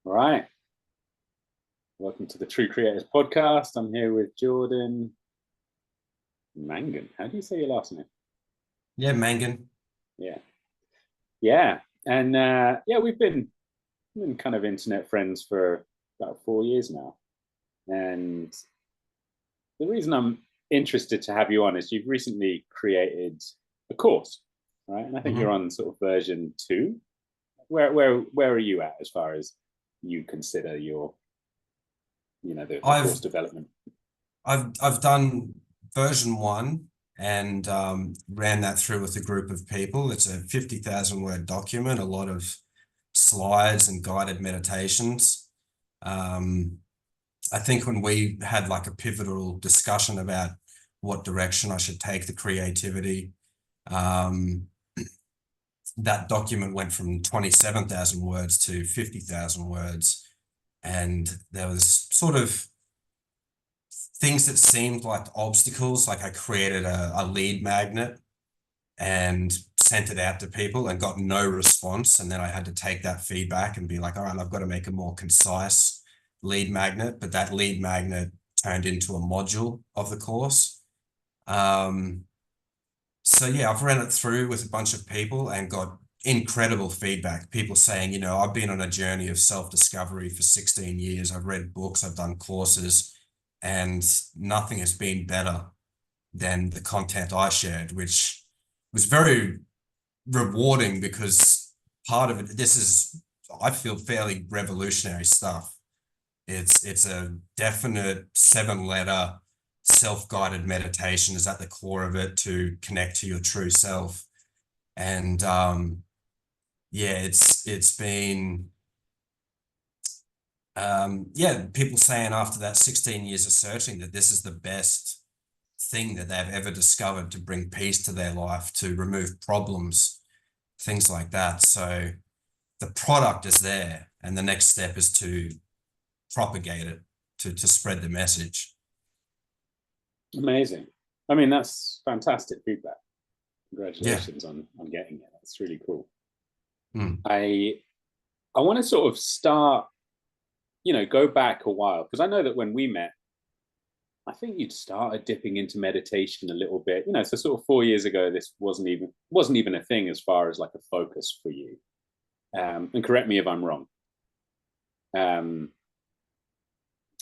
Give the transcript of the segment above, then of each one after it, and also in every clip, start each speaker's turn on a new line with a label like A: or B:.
A: All right. Welcome to the True Creators Podcast. I'm here with Jordan Mangan. How do you say your last name?
B: Yeah, Mangan.
A: Yeah. Yeah. And yeah, we've been kind of internet friends for about 4 years now. And the reason I'm interested to have you on is you've recently created a course, right? And I think you're
B: hmm
A: on sort of version 2. Where are you at as far as you consider the course
B: I've
A: development?
B: I've done version 1 and ran that through with a group of people. It's a 50,000 word document, a lot of slides and guided meditations. Um, I think when we had like a pivotal discussion about what direction I should take the creativity, um, that document went from 27,000 words to 50,000 words. And there was sort of things that seemed like obstacles. Like I created a lead magnet and sent it out to people and got no response. And then I had to take that feedback and be like, all right, I've got to make a more concise lead magnet. But that lead magnet turned into a module of the course. Um, so yeah, I've ran it through with a bunch of people and got incredible feedback. People saying, I've been on a journey of self-discovery for 16 years. I've read books, I've done courses, and nothing has been better than the content I shared, which was very rewarding because part of it, this is, I feel, fairly revolutionary stuff. It's a definite 7-letter self-guided meditation is at the core of it to connect to your true self. And yeah, it's been yeah, people saying after that 16 years of searching that this is the best thing that they've ever discovered to bring peace to their life, to remove problems, things like that. So the product is there, and the next step is to propagate it, to spread the message.
A: Amazing. I mean, that's fantastic feedback.
B: Yeah.
A: Congratulations on getting it. That's really cool.
B: Mm.
A: I want to sort of start, go back a while because I know that when we met, I think you'd started dipping into meditation a little bit. So sort of 4 years ago, this wasn't even a thing as far as like a focus for you. And correct me if I'm wrong. Um,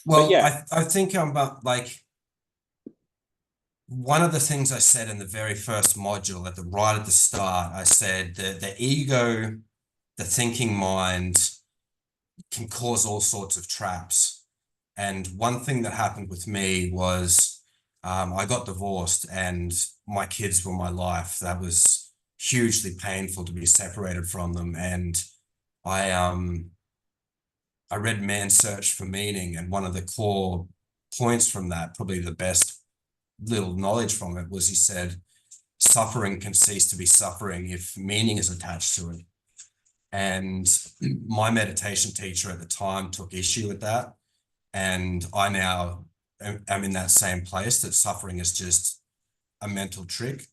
A: but
B: Well,
A: yeah,
B: I think I'm about like one of the things I said in the very first module right at the start, I said that the ego, the thinking mind can cause all sorts of traps. And one thing that happened with me was I got divorced and my kids were my life. That was hugely painful to be separated from them. And I I read Man's Search for Meaning, and one of the core points from that, probably the best little knowledge from it, was he said, suffering can cease to be suffering if meaning is attached to it. And my meditation teacher at the time took issue with that. And I now am in that same place that suffering is just a mental trick.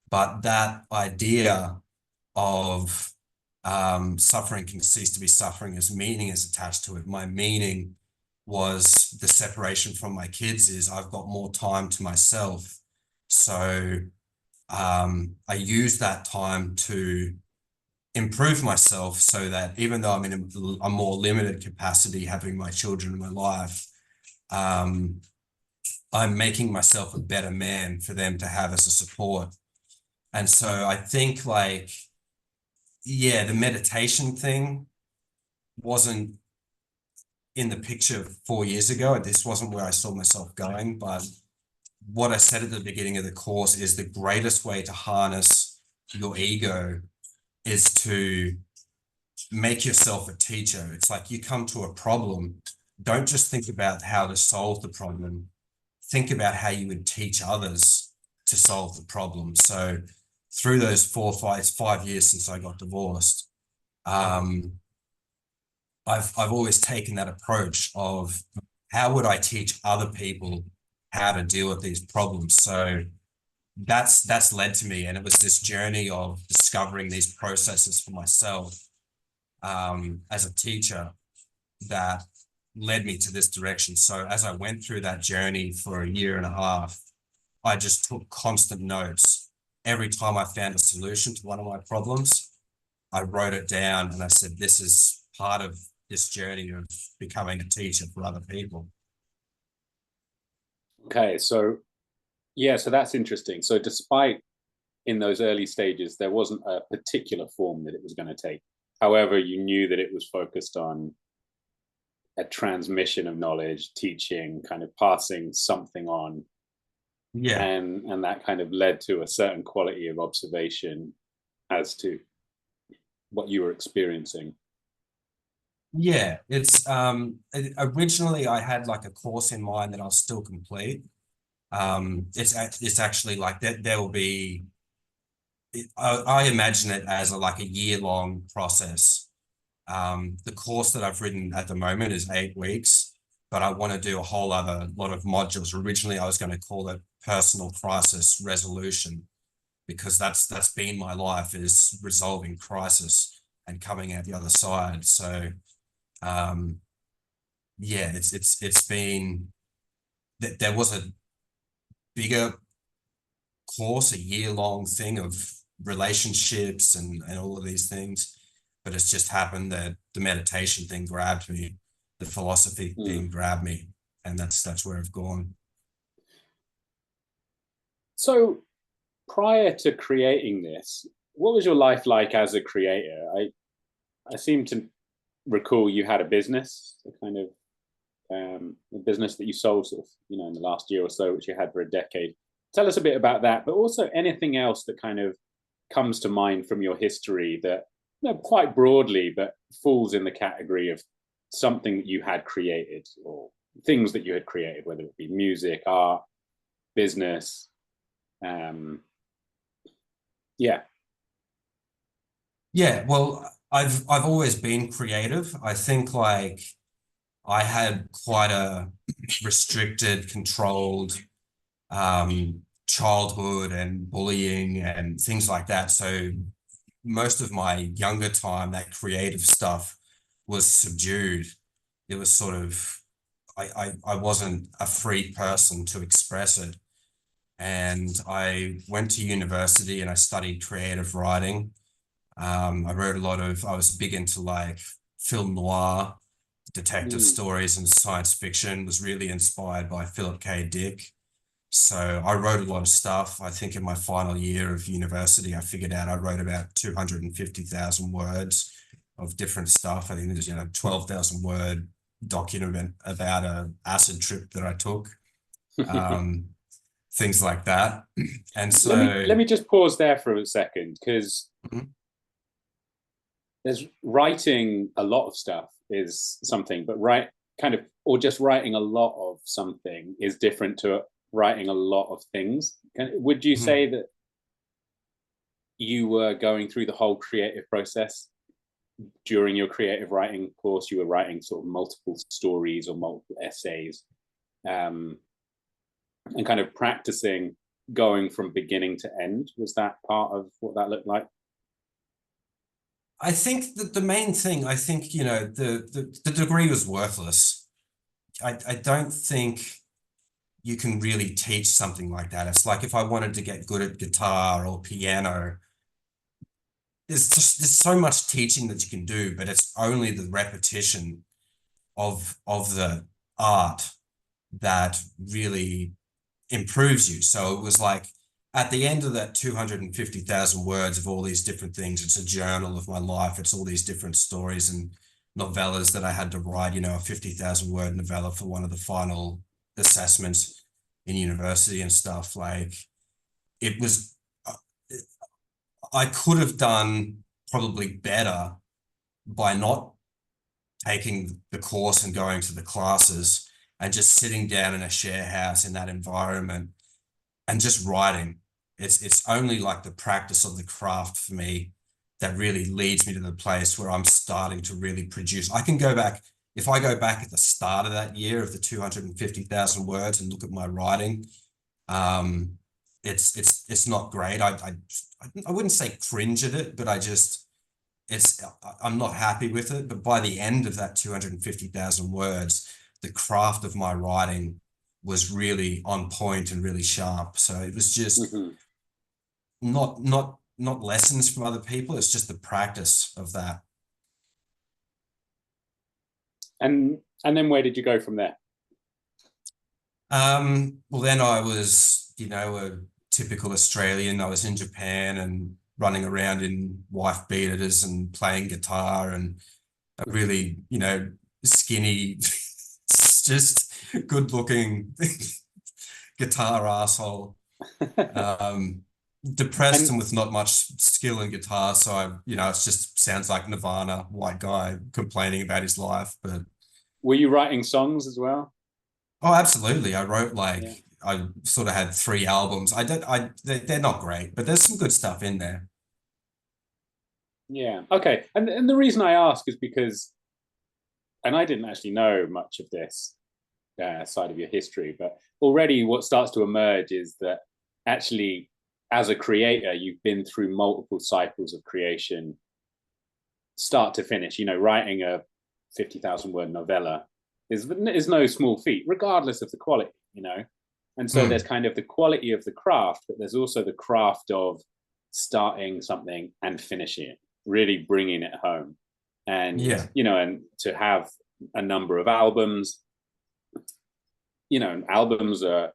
B: But that idea of suffering can cease to be suffering as meaning is attached to it. My meaning was the separation from my kids is I've got more time to myself. So I use that time to improve myself so that even though I'm in a more limited capacity having my children in my life, um, I'm making myself a better man for them to have as a support. And so I think like, yeah, the meditation thing wasn't in the picture 4 years ago. This wasn't where I saw myself going. But what I said at the beginning of the course is the greatest way to harness your ego is to make yourself a teacher. It's like you come to a problem. Don't just think about how to solve the problem. Think about how you would teach others to solve the problem. So through those 5 years since I got divorced, um, I've always taken that approach of how would I teach other people how to deal with these problems. So that's led to me, and it was this journey of discovering these processes for myself as a teacher. that led me to this direction. So as I went through that journey for a year and a half, I just took constant notes. Every time I found a solution to one of my problems, I wrote it down and I said, this is part of this journey of becoming a teacher for other people.
A: Okay, so yeah, so that's interesting. So despite in those early stages, there wasn't a particular form that it was going to take. However, you knew that it was focused on a transmission of knowledge, teaching, kind of passing something on,
B: Yeah.
A: and that kind of led to a certain quality of observation as to what you were experiencing.
B: Yeah, it's originally I had like a course in mind that I'll still complete. It's actually like that there will be I imagine it as like a year-long process. The course that I've written at the moment is 8 weeks, but I want to do a whole other lot of modules. Originally, I was going to call it personal crisis resolution because that's been my life, is resolving crisis and coming out the other side. So um, yeah, it's been that there was a bigger course, a year-long thing of relationships and all of these things. But it's just happened that the meditation thing grabbed me, the philosophy
A: Mm.
B: thing grabbed me, and that's where I've gone.
A: So prior to creating this, what was your life like as a creator? I seem to recall you had a business, a kind of a business that you sold sort of, in the last year or so, which you had for a decade. Tell us a bit about that, but also anything else that kind of comes to mind from your history that, quite broadly, but falls in the category of something that you had created or things that you had created, whether it be music, art, business. Yeah.
B: Yeah, well, I've always been creative. I think like I had quite a restricted, controlled childhood and bullying and things like that. So most of my younger time, that creative stuff was subdued. It was sort of I wasn't a free person to express it. And I went to university and I studied creative writing. I wrote a lot of, I was big into like film noir, detective
A: Mm.
B: stories and science fiction, was really inspired by Philip K. Dick. So I wrote a lot of stuff. I think in my final year of university, I figured out I wrote about 250,000 words of different stuff. I think there's, 12,000 word document about a acid trip that I took, um, things like that. And
A: let me
B: so,
A: let me just pause there for a second, because
B: mhm,
A: there's writing a lot of stuff is something, but kind of, or just writing a lot of something is different to writing a lot of things. Would you
B: mhm.
A: say that you were going through the whole creative process during your creative writing course? You were writing sort of multiple stories or multiple essays, um, and kind of practicing going from beginning to end. Was that part of what that looked like?
B: I think that the main thing, I think, the degree was worthless. I don't think you can really teach something like that. It's like if I wanted to get good at guitar or piano, there's so much teaching that you can do, but it's only the repetition of the art that really improves you. So it was like at the end of that 250,000 words of all these different things, it's a journal of my life. It's all these different stories and novellas that I had to write, a 50,000 word novella for one of the final assessments in university and stuff. Like it was, I could have done probably better by not taking the course and going to the classes and just sitting down in a share house in that environment and just writing. It's only like the practice of the craft for me that really leads me to the place where I'm starting to really produce. I can go back, if I go back at the start of that year of the 250,000 words and look at my writing, um, it's not great. I wouldn't say cringe at it, but I'm not happy with it, but by the end of that 250,000 words, the craft of my writing was really on point and really sharp. So it was just
A: Hmm.
B: not lessons from other people. It's just the practice of that.
A: And then where did you go from there?
B: Well, then I was, a typical Australian. I was in Japan and running around in wife beaters and playing guitar and a really, skinny, just good looking guitar asshole. Um, Depressed
A: And
B: and with not much skill in guitar. So it just sounds like Nirvana, white guy complaining about his life. But
A: were you writing songs as well?
B: oh, absolutely. I wrote
A: Yeah.
B: I sort of had 3 albums. I don't, I, they're not great, but there's some good stuff in there.
A: Yeah. Okay. And the reason I ask is because, and I didn't actually know much of this side of your history, but already what starts to emerge is that actually, as a creator, you've been through multiple cycles of creation, start to finish. Writing a 50,000 word novella is no small feat, regardless of the quality. And so there's
B: Mm,
A: kind of the quality of the craft, but there's also the craft of starting something and finishing it, really bringing it home. And,
B: yeah.
A: and to have a number of albums, albums are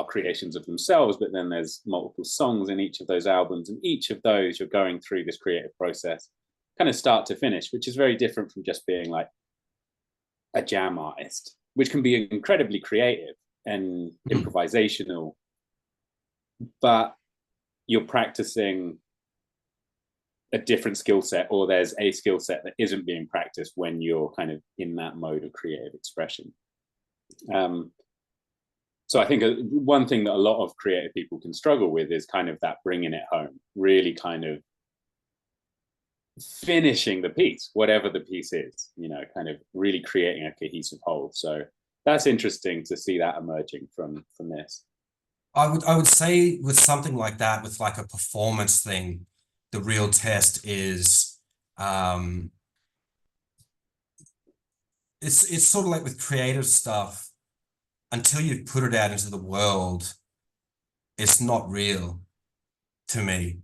A: creations of themselves, but then there's multiple songs in each of those albums, and each of those you're going through this creative process, kind of start to finish, which is very different from just being like a jam artist, which can be incredibly creative and
B: Mm.
A: improvisational, but you're practicing a different skill set, or there's a skill set that isn't being practiced when you're kind of in that mode of creative expression. Um, so I think one thing that a lot of creative people can struggle with is kind of that bringing it home, really kind of finishing the piece, whatever the piece is, kind of really creating a cohesive whole. So that's interesting to see that emerging from this.
B: I would say with something like that, with like a performance thing, the real test is, um, it's sort of like with creative stuff, until you put it out into the world, it's not real to me.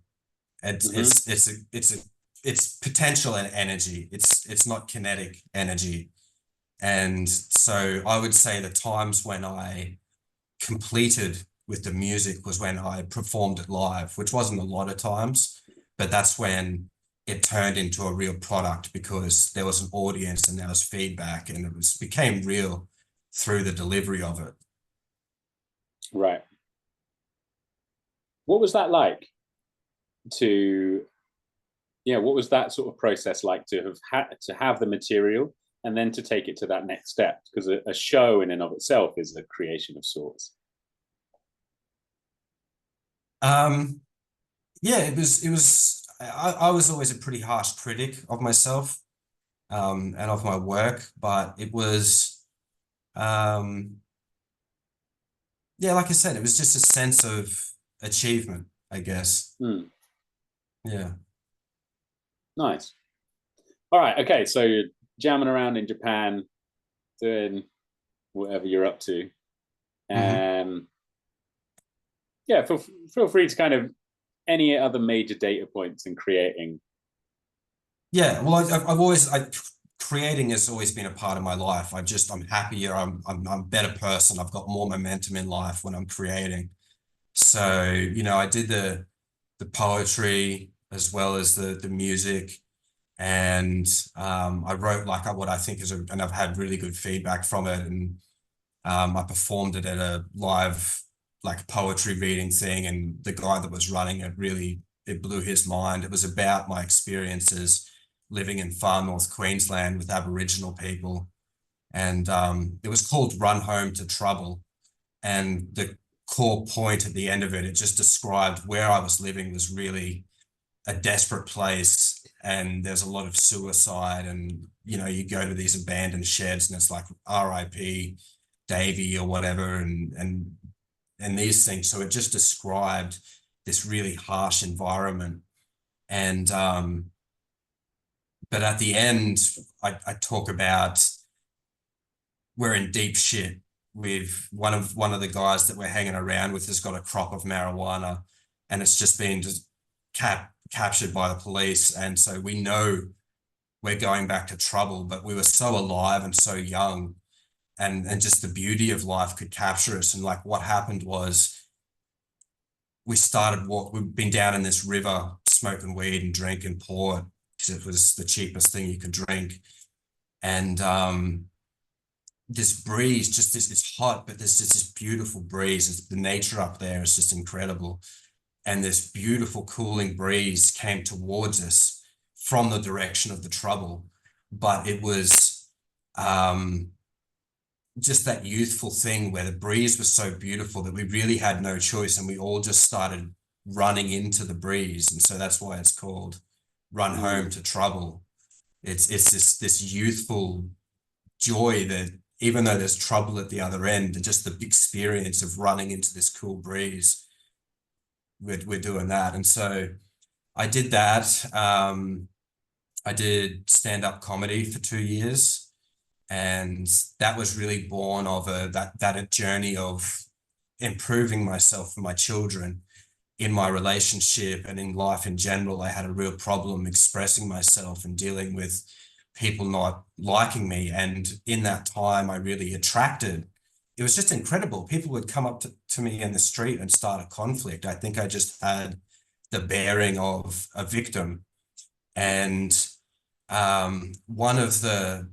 B: It's
A: Mm-hmm.
B: it's it's a it's a it's potential and energy. It's not kinetic energy. And so I would say the times when I completed with the music was when I performed it live, which wasn't a lot of times, but that's when it turned into a real product because there was an audience and there was feedback and it became real through the delivery of it.
A: Right. What was that like to, yeah, what was that sort of process like to have the material and then to take it to that next step? Because a show in and of itself is a creation of sorts.
B: Um, yeah, I was always a pretty harsh critic of myself, and of my work, but it was, um, yeah, like I said, it was just a sense of achievement, I guess.
A: Hmm.
B: Yeah.
A: Nice. All right. Okay. So you're jamming around in Japan, doing whatever you're up to.
B: Hmm.
A: Um, yeah, feel free to kind of any other major data points in creating.
B: Yeah. Well, creating has always been a part of my life. I'm happier. I'm a better person. I've got more momentum in life when I'm creating. So, I did the poetry as well as the music. And I wrote like what I think and I've had really good feedback from it. And I performed it at a live like poetry reading thing, and the guy that was running it really it blew his mind. It was about my experiences living in far north Queensland with Aboriginal people, and it was called Run Home to Trouble. And the core point at the end of it, it just described where I was living was really a desperate place, and there's a lot of suicide, and you go to these abandoned sheds and it's like RIP Davy or whatever, and these things. So it just described this really harsh environment. And But at the end, I talk about we're in deep shit with one of the guys that we're hanging around with has got a crop of marijuana, and it's just been just captured by the police. And so we know we're going back to trouble, but we were so alive and so young, and just the beauty of life could capture us. And like what happened was we've been down in this river smoking weed and drinking port because it was the cheapest thing you could drink. And this breeze, just this, it's hot, but there's just this beautiful breeze. The nature up there is just incredible. And this beautiful cooling breeze came towards us from the direction of the trouble. But it was just that youthful thing where the breeze was so beautiful that we really had no choice, and we all just started running into the breeze. And so that's why it's called Run Home to Trouble. It's this youthful joy that even though there's trouble at the other end, and just the experience of running into this cool breeze, we're doing that. And so I did that. I did stand-up comedy for 2 years, and that was really born of that journey of improving myself and my children in my relationship and in life in general. I had a real problem expressing myself and dealing with people not liking me. And in that time, I really attracted, it was just incredible. People would come up to me in the street and start a conflict. I think I just had the bearing of a victim. And one of the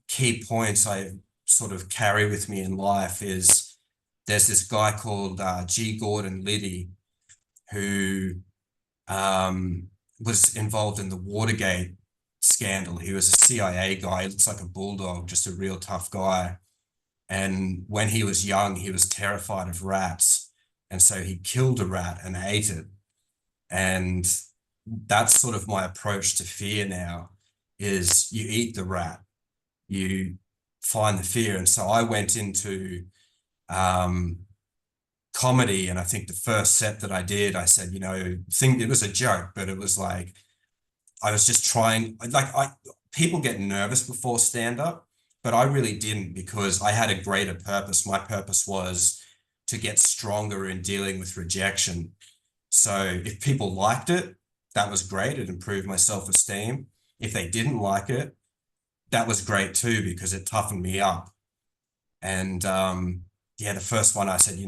B: key points I sort of carry with me in life is there's this guy called G. Gordon Liddy, who was involved in the Watergate scandal. He was a CIA guy. He looks like a bulldog, just a real tough guy. And when he was young, he was terrified of rats. And so he killed a rat and ate it. And that's sort of my approach to fear now, is you eat the rat, you find the fear. And so I went into comedy, and I think the first set that I did, I said, it was a joke, but it was like, I was just trying, people get nervous before stand-up, but I really didn't, because I had a greater purpose. My purpose was to get stronger in dealing with rejection. So if people liked it, that was great. It improved my self-esteem. If they didn't like it, that was great too, because it toughened me up. And the first one I said,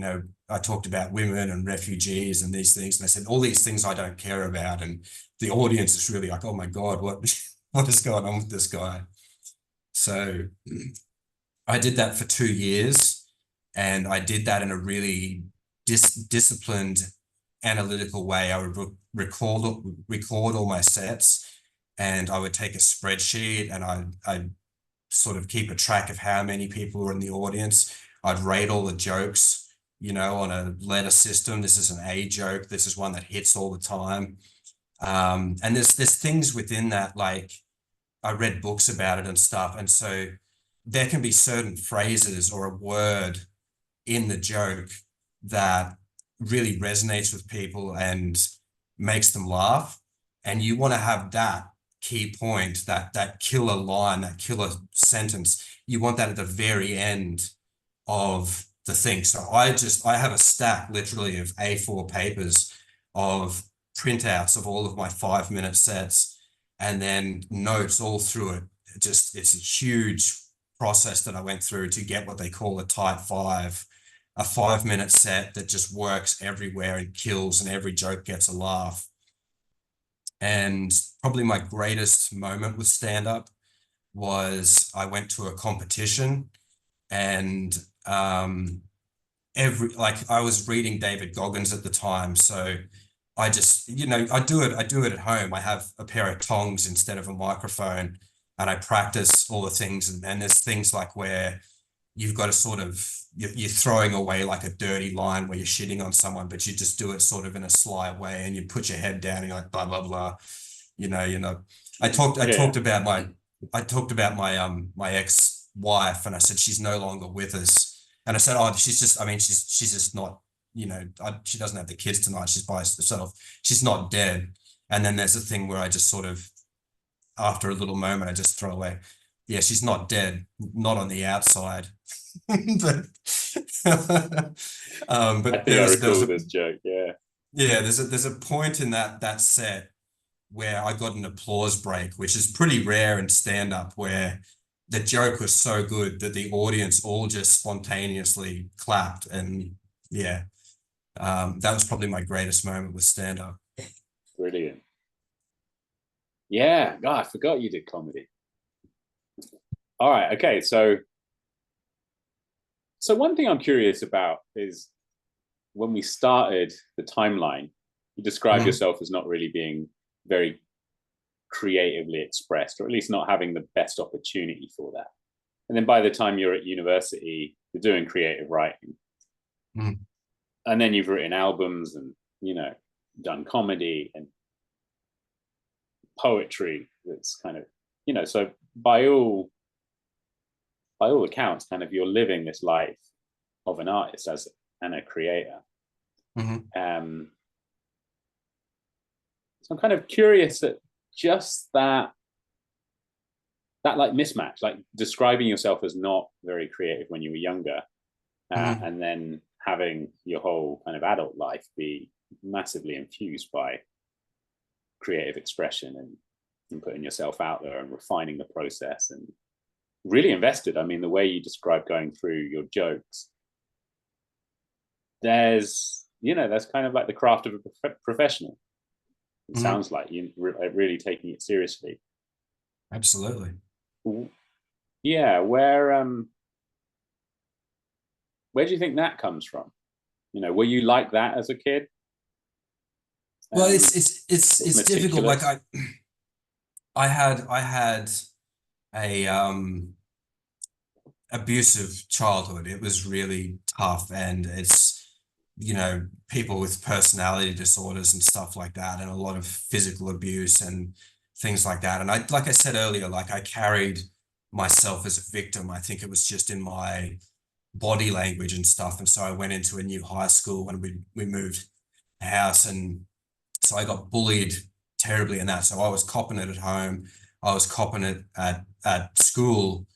B: I talked about women and refugees and these things. And I said, all these things I don't care about. And the audience is really like, oh my God, what is going on with this guy? So I did that for 2 years, and I did that in a really disciplined, analytical way. I would record all my sets, and I would take a spreadsheet, and I'd sort of keep a track of how many people were in the audience. I'd rate all the jokes, on a letter system. This is an A joke. This is one that hits all the time. And there's things within that, like I read books about it and stuff. And so there can be certain phrases or a word in the joke that really resonates with people and makes them laugh. And you want to have that key point, that killer line, that killer sentence. You want that at the very end of the thing. So I have a stack literally of A4 papers of printouts of all of my 5-minute sets, and then notes all through it. It's a huge process that I went through to get what they call a type 5, a 5-minute set that just works everywhere and kills, and every joke gets a laugh. And probably my greatest moment with stand-up was I went to a competition, and I was reading David Goggins at the time. So I just, I do it at home. I have a pair of tongs instead of a microphone, and I practice all the things. And there's things like where you've got to sort of, you're throwing away like a dirty line where you're shitting on someone, but you just do it sort of in a sly way, and you put your head down and you're like, blah, blah, blah. I talked about my ex-wife, and I said, she's no longer with us. And I said, oh, she's just not, she doesn't have the kids tonight. She's by herself. She's not dead. And then there's a thing where I just sort of after a little moment, I just throw away. Yeah, she's not dead, not on the outside. But
A: I
B: but
A: think I
B: there was
A: recall
B: a
A: this joke. Yeah.
B: yeah, there's a point in that set where I got an applause break, which is pretty rare in stand-up, where the joke was so good that the audience all just spontaneously clapped. And yeah, that was probably my greatest moment with stand-up.
A: Brilliant. Yeah. God, I forgot you did comedy. All right. Okay. So one thing I'm curious about is when we started the timeline, you describe
B: Mhm.
A: yourself as not really being very creatively expressed, or at least not having the best opportunity for that. And then by the time you're at university, you're doing creative writing.
B: Mhm.
A: And then you've written albums and, done comedy and poetry. That's kind of, so by all accounts, kind of you're living this life of an artist as and a creator.
B: Mhm.
A: Um, so I'm kind of curious at just that like mismatch, like describing yourself as not very creative when you were younger,
B: Mhm.
A: and then having your whole kind of adult life be massively infused by creative expression and putting yourself out there and refining the process and really invested. I mean, the way you describe going through your jokes, there's kind of like the craft of a professional. It
B: Mhm.
A: sounds like you really taking it seriously.
B: Absolutely.
A: Yeah, where do you think that comes from? Were you like that as a kid?
B: Well,
A: Um,
B: it's difficult. Like
A: Meticulous.
B: I had a abusive childhood. It was really tough, and people with personality disorders and stuff like that, and a lot of physical abuse and things like that. And like I said earlier, like I carried myself as a victim. I think it was just in my body language and stuff. And so I went into a new high school when we moved house, and so I got bullied terribly in that. So I was copping it at home. I was copping it at school,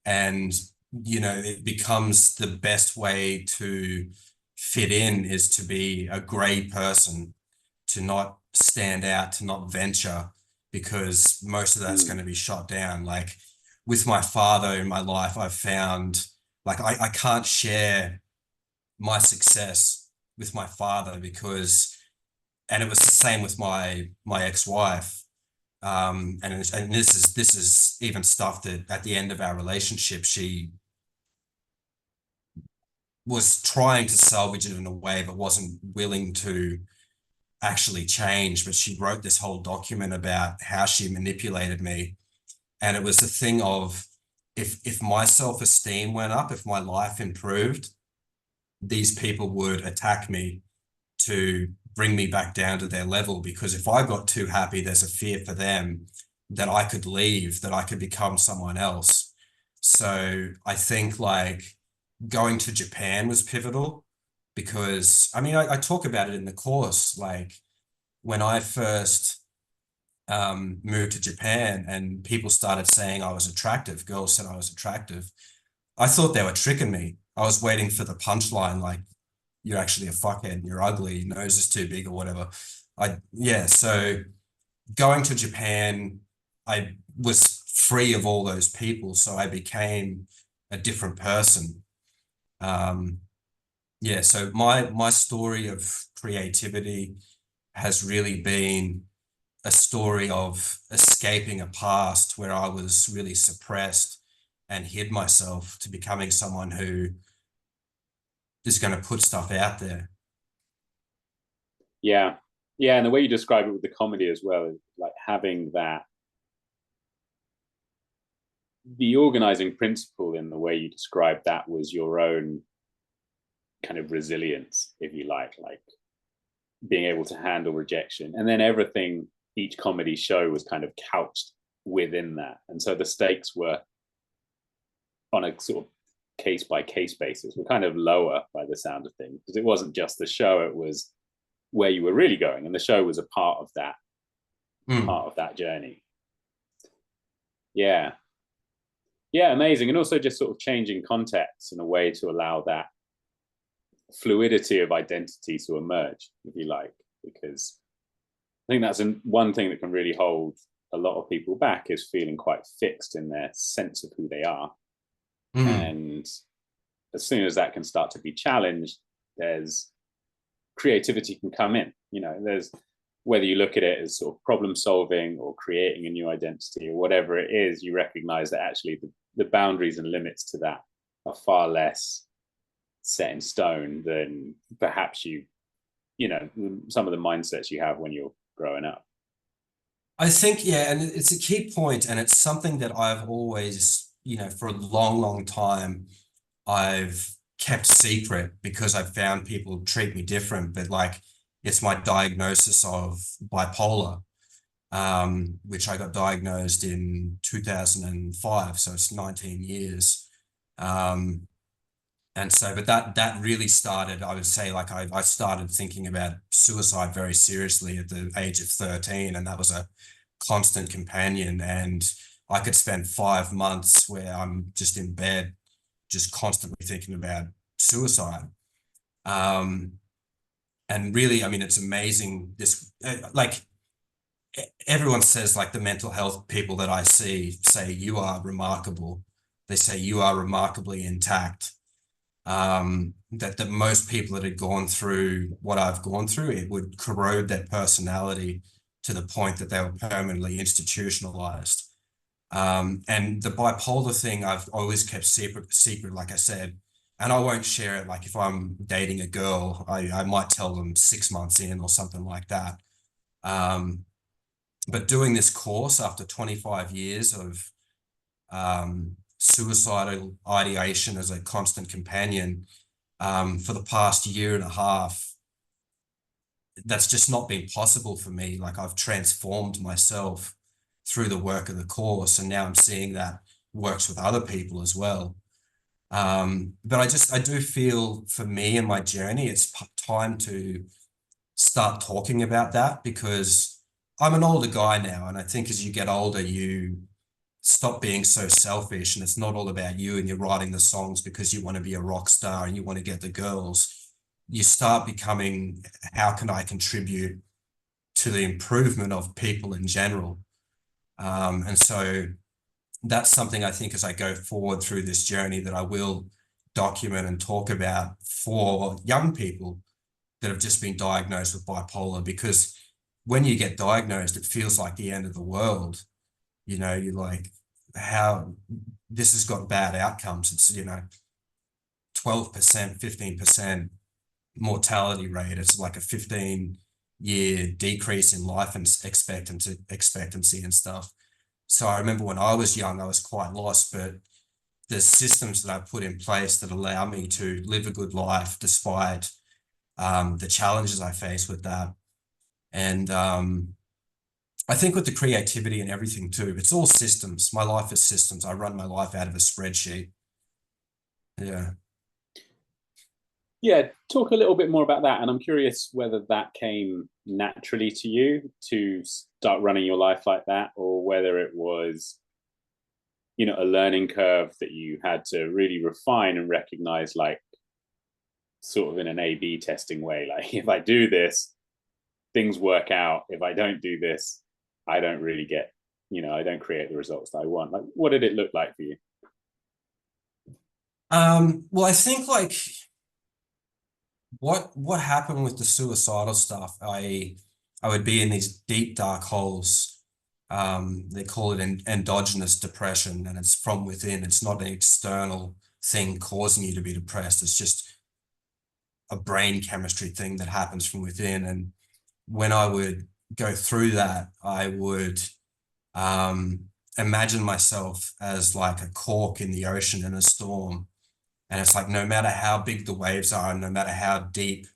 B: and it becomes the best way to fit in is to be a grey person, to not stand out, to not venture, because most of that's going
A: Mm,
B: to be shot down. Like with my father in my life, I've found like I can't share my success with my father because, and it was the same with my ex-wife. And this is even stuff that at the end of our relationship, she was trying to salvage it in a way, but wasn't willing to actually change. But she wrote this whole document about how she manipulated me. And it was the thing of, if my self-esteem went up, if my life improved, these people would attack me to bring me back down to their level. Because if I got too happy, there's a fear for them that I could leave, that I could become someone else. So I think like going to Japan was pivotal, because I mean, I talk about it in the course. Like when I first moved to Japan and people started saying I was attractive, girls said I was attractive, I thought they were tricking me. I was waiting for the punchline, like, you're actually a fuckhead, you're ugly, your nose is too big or whatever. Yeah, so going to Japan, I was free of all those people, so I became a different person. Um, yeah, so my story of creativity has really been a story of escaping a past where I was really suppressed and hid myself, to becoming someone who is going to put stuff out there.
A: yeah, yeah, and the way you describe it with the comedy as well is like having the organizing principle in the way you described that was your own kind of resilience, if you like being able to handle rejection, and then everything, each comedy show was kind of couched within that, and so the stakes were on a sort of case by case basis, were kind of lower by the sound of things, because it wasn't just the show, it was where you were really going, and the show was a part of that
B: Mm.
A: journey. Yeah. Yeah, amazing. And also just sort of changing contexts in a way to allow that fluidity of identity to emerge, if you like, because I think that's one thing that can really hold a lot of people back is feeling quite fixed in their sense of who they are.
B: Mm.
A: And as soon as that can start to be challenged, there's creativity can come in. There's whether you look at it as sort of problem solving or creating a new identity or whatever it is, you recognize that actually the boundaries and limits to that are far less set in stone than perhaps some of the mindsets you have when you're growing up.
B: I think, yeah, and it's a key point, and it's something that I've always, for a long, long time, I've kept secret because I've found people treat me different, but like it's my diagnosis of bipolar, which I got diagnosed in 2005, so it's 19 years. Um, and so, but that really started, I would say, like I started thinking about suicide very seriously at the age of 13, and that was a constant companion. And I could spend 5 months where I'm just in bed, just constantly thinking about suicide. Um, and really, I mean, it's amazing. Like everyone says, like the mental health people that I see say, you are remarkable. They say you are remarkably intact. That most people that had gone through what I've gone through, it would corrode their personality to the point that they were permanently institutionalized. And the bipolar thing, I've always kept secret, like I said, and I won't share it. Like if I'm dating a girl, I might tell them 6 months in or something like that. Um, but doing this course after 25 years of suicidal ideation as a constant companion, for the past year and a half, that's just not been possible for me. Like I've transformed myself through the work of the course, and now I'm seeing that works with other people as well. But I do feel for me and my journey, it's time to start talking about that because I'm an older guy now, and I think as you get older, you stop being so selfish, and it's not all about you and you're writing the songs because you want to be a rock star and you want to get the girls. You start becoming, how can I contribute to the improvement of people in general? And so that's something I think as I go forward through this journey that I will document and talk about for young people that have just been diagnosed with bipolar, because when you get diagnosed, it feels like the end of the world. You're like, how this has got bad outcomes. It's, 12%, 15% mortality rate. It's like a 15-year decrease in life and expectancy and stuff. So I remember when I was young, I was quite lost, but the systems that I put in place that allow me to live a good life despite the challenges I face with that. And I think with the creativity and everything too, it's all systems. My life is systems. I run my life out of a spreadsheet. Yeah.
A: Yeah, talk a little bit more about that. And I'm curious whether that came naturally to you to start running your life like that, or whether it was, a learning curve that you had to really refine and recognize, like, sort of in an A/B testing way. Like, if I do this, things work out. If I don't do this, I don't really get, I don't create the results that I want. Like, what did it look like for you?
B: Well, I think like what happened with the suicidal stuff, I would be in these deep dark holes. They call it endogenous depression, and it's from within. It's not an external thing causing you to be depressed. It's just a brain chemistry thing that happens from within. And when I would go through that, I would imagine myself as like a cork in the ocean in a storm. And it's like no matter how big the waves are, and no matter how deep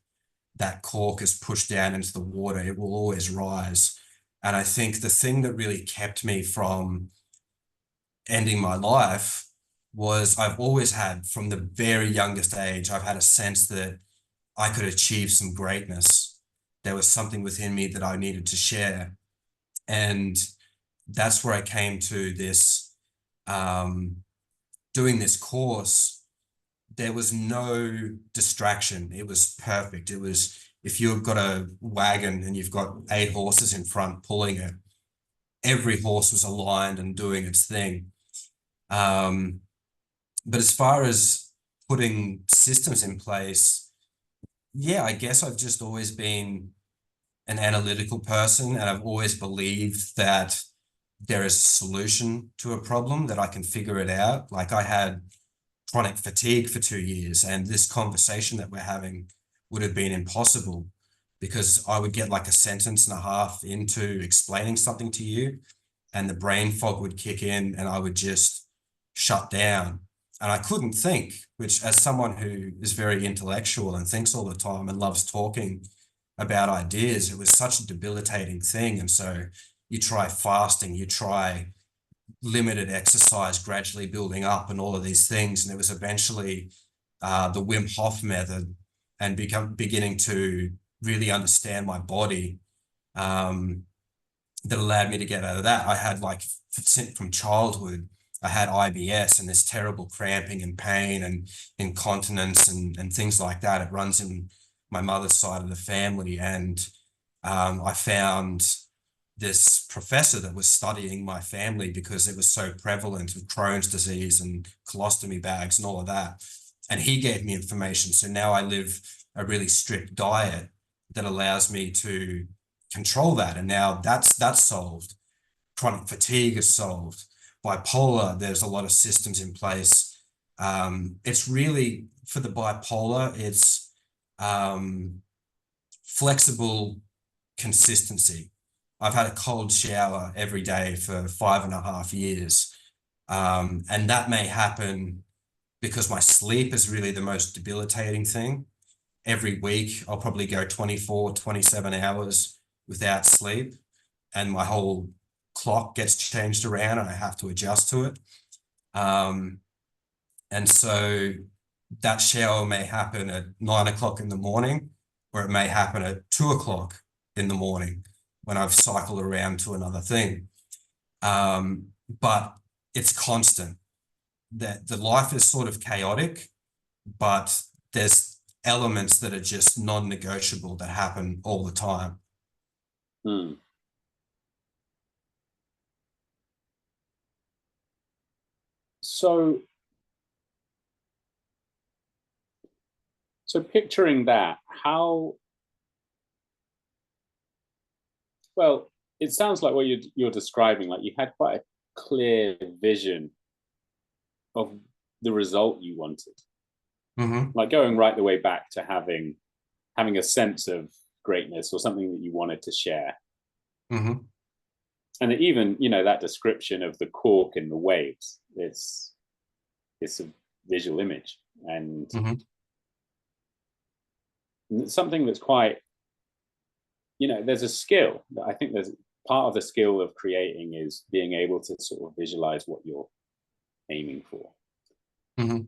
B: that cork is pushed down into the water, it will always rise. And I think the thing that really kept me from ending my life was I've always had, from the very youngest age, I've had a sense that I could achieve some greatness. There was something within me that I needed to share. And that's where I came to this doing this course, there was no distraction. It was perfect. It was, if you've got a wagon and you've got 8 horses in front pulling it, every horse was aligned and doing its thing. But as far as putting systems in place, yeah, I guess I've just always been an analytical person, and I've always believed that there is a solution to a problem, that I can figure it out. Like, I had chronic fatigue for 2 years, and this conversation that we're having would have been impossible, because I would get like a sentence and a half into explaining something to you, and the brain fog would kick in and I would just shut down. And I couldn't think, which, as someone who is very intellectual and thinks all the time and loves talking about ideas, it was such a debilitating thing. And so you try fasting, you try limited exercise, gradually building up, and all of these things. And it was eventually the Wim Hof method, and beginning to really understand my body, that allowed me to get out of that. I had, like, from childhood, I had IBS and this terrible cramping and pain and incontinence and things like that. It runs in my mother's side of the family. And I found this professor that was studying my family because it was so prevalent with Crohn's disease and colostomy bags and all of that. And he gave me information. So now I live a really strict diet that allows me to control that. And now that's solved. Chronic fatigue is solved. Bipolar, there's a lot of systems in place. It's really, for the bipolar, it's flexible consistency. I've had a cold shower every day for 5.5 years. And that may happen because my sleep is really the most debilitating thing. Every week, I'll probably go 24, 27 hours without sleep, and my whole clock gets changed around and I have to adjust to it. And so that shower may happen at 9 o'clock in the morning, or it may happen at 2 o'clock in the morning when I've cycled around to another thing. But it's constant. That the life is sort of chaotic, but there's elements that are just non-negotiable that happen all the time.
A: Hmm. So, picturing that, how, well, it sounds like what you're describing, like you had quite a clear vision of the result you wanted.
B: Mm-hmm.
A: Like going right the way back to having a sense of greatness or something that you wanted to share.
B: Mm-hmm.
A: And even, that description of the cork and the waves, it's a visual image, and
B: Mm-hmm.
A: it's something that's quite, there's a skill that I think there's part of the skill of creating is being able to sort of visualize what you're aiming for.
B: Mm-hmm.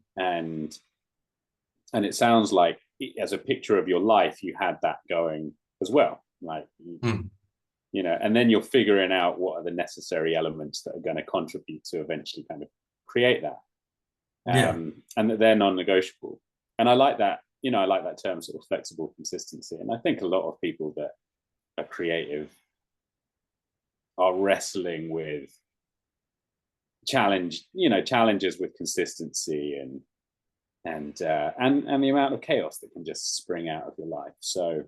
A: And it sounds like, as a picture of your life, you had that going as well, like
B: Mm.
A: and then you're figuring out what are the necessary elements that are going to contribute to eventually kind of create that.
B: Yeah.
A: And that they're non-negotiable. And I like that, I like that term, sort of flexible consistency. And I think a lot of people that are creative are wrestling with challenges with consistency and the amount of chaos that can just spring out of your life. So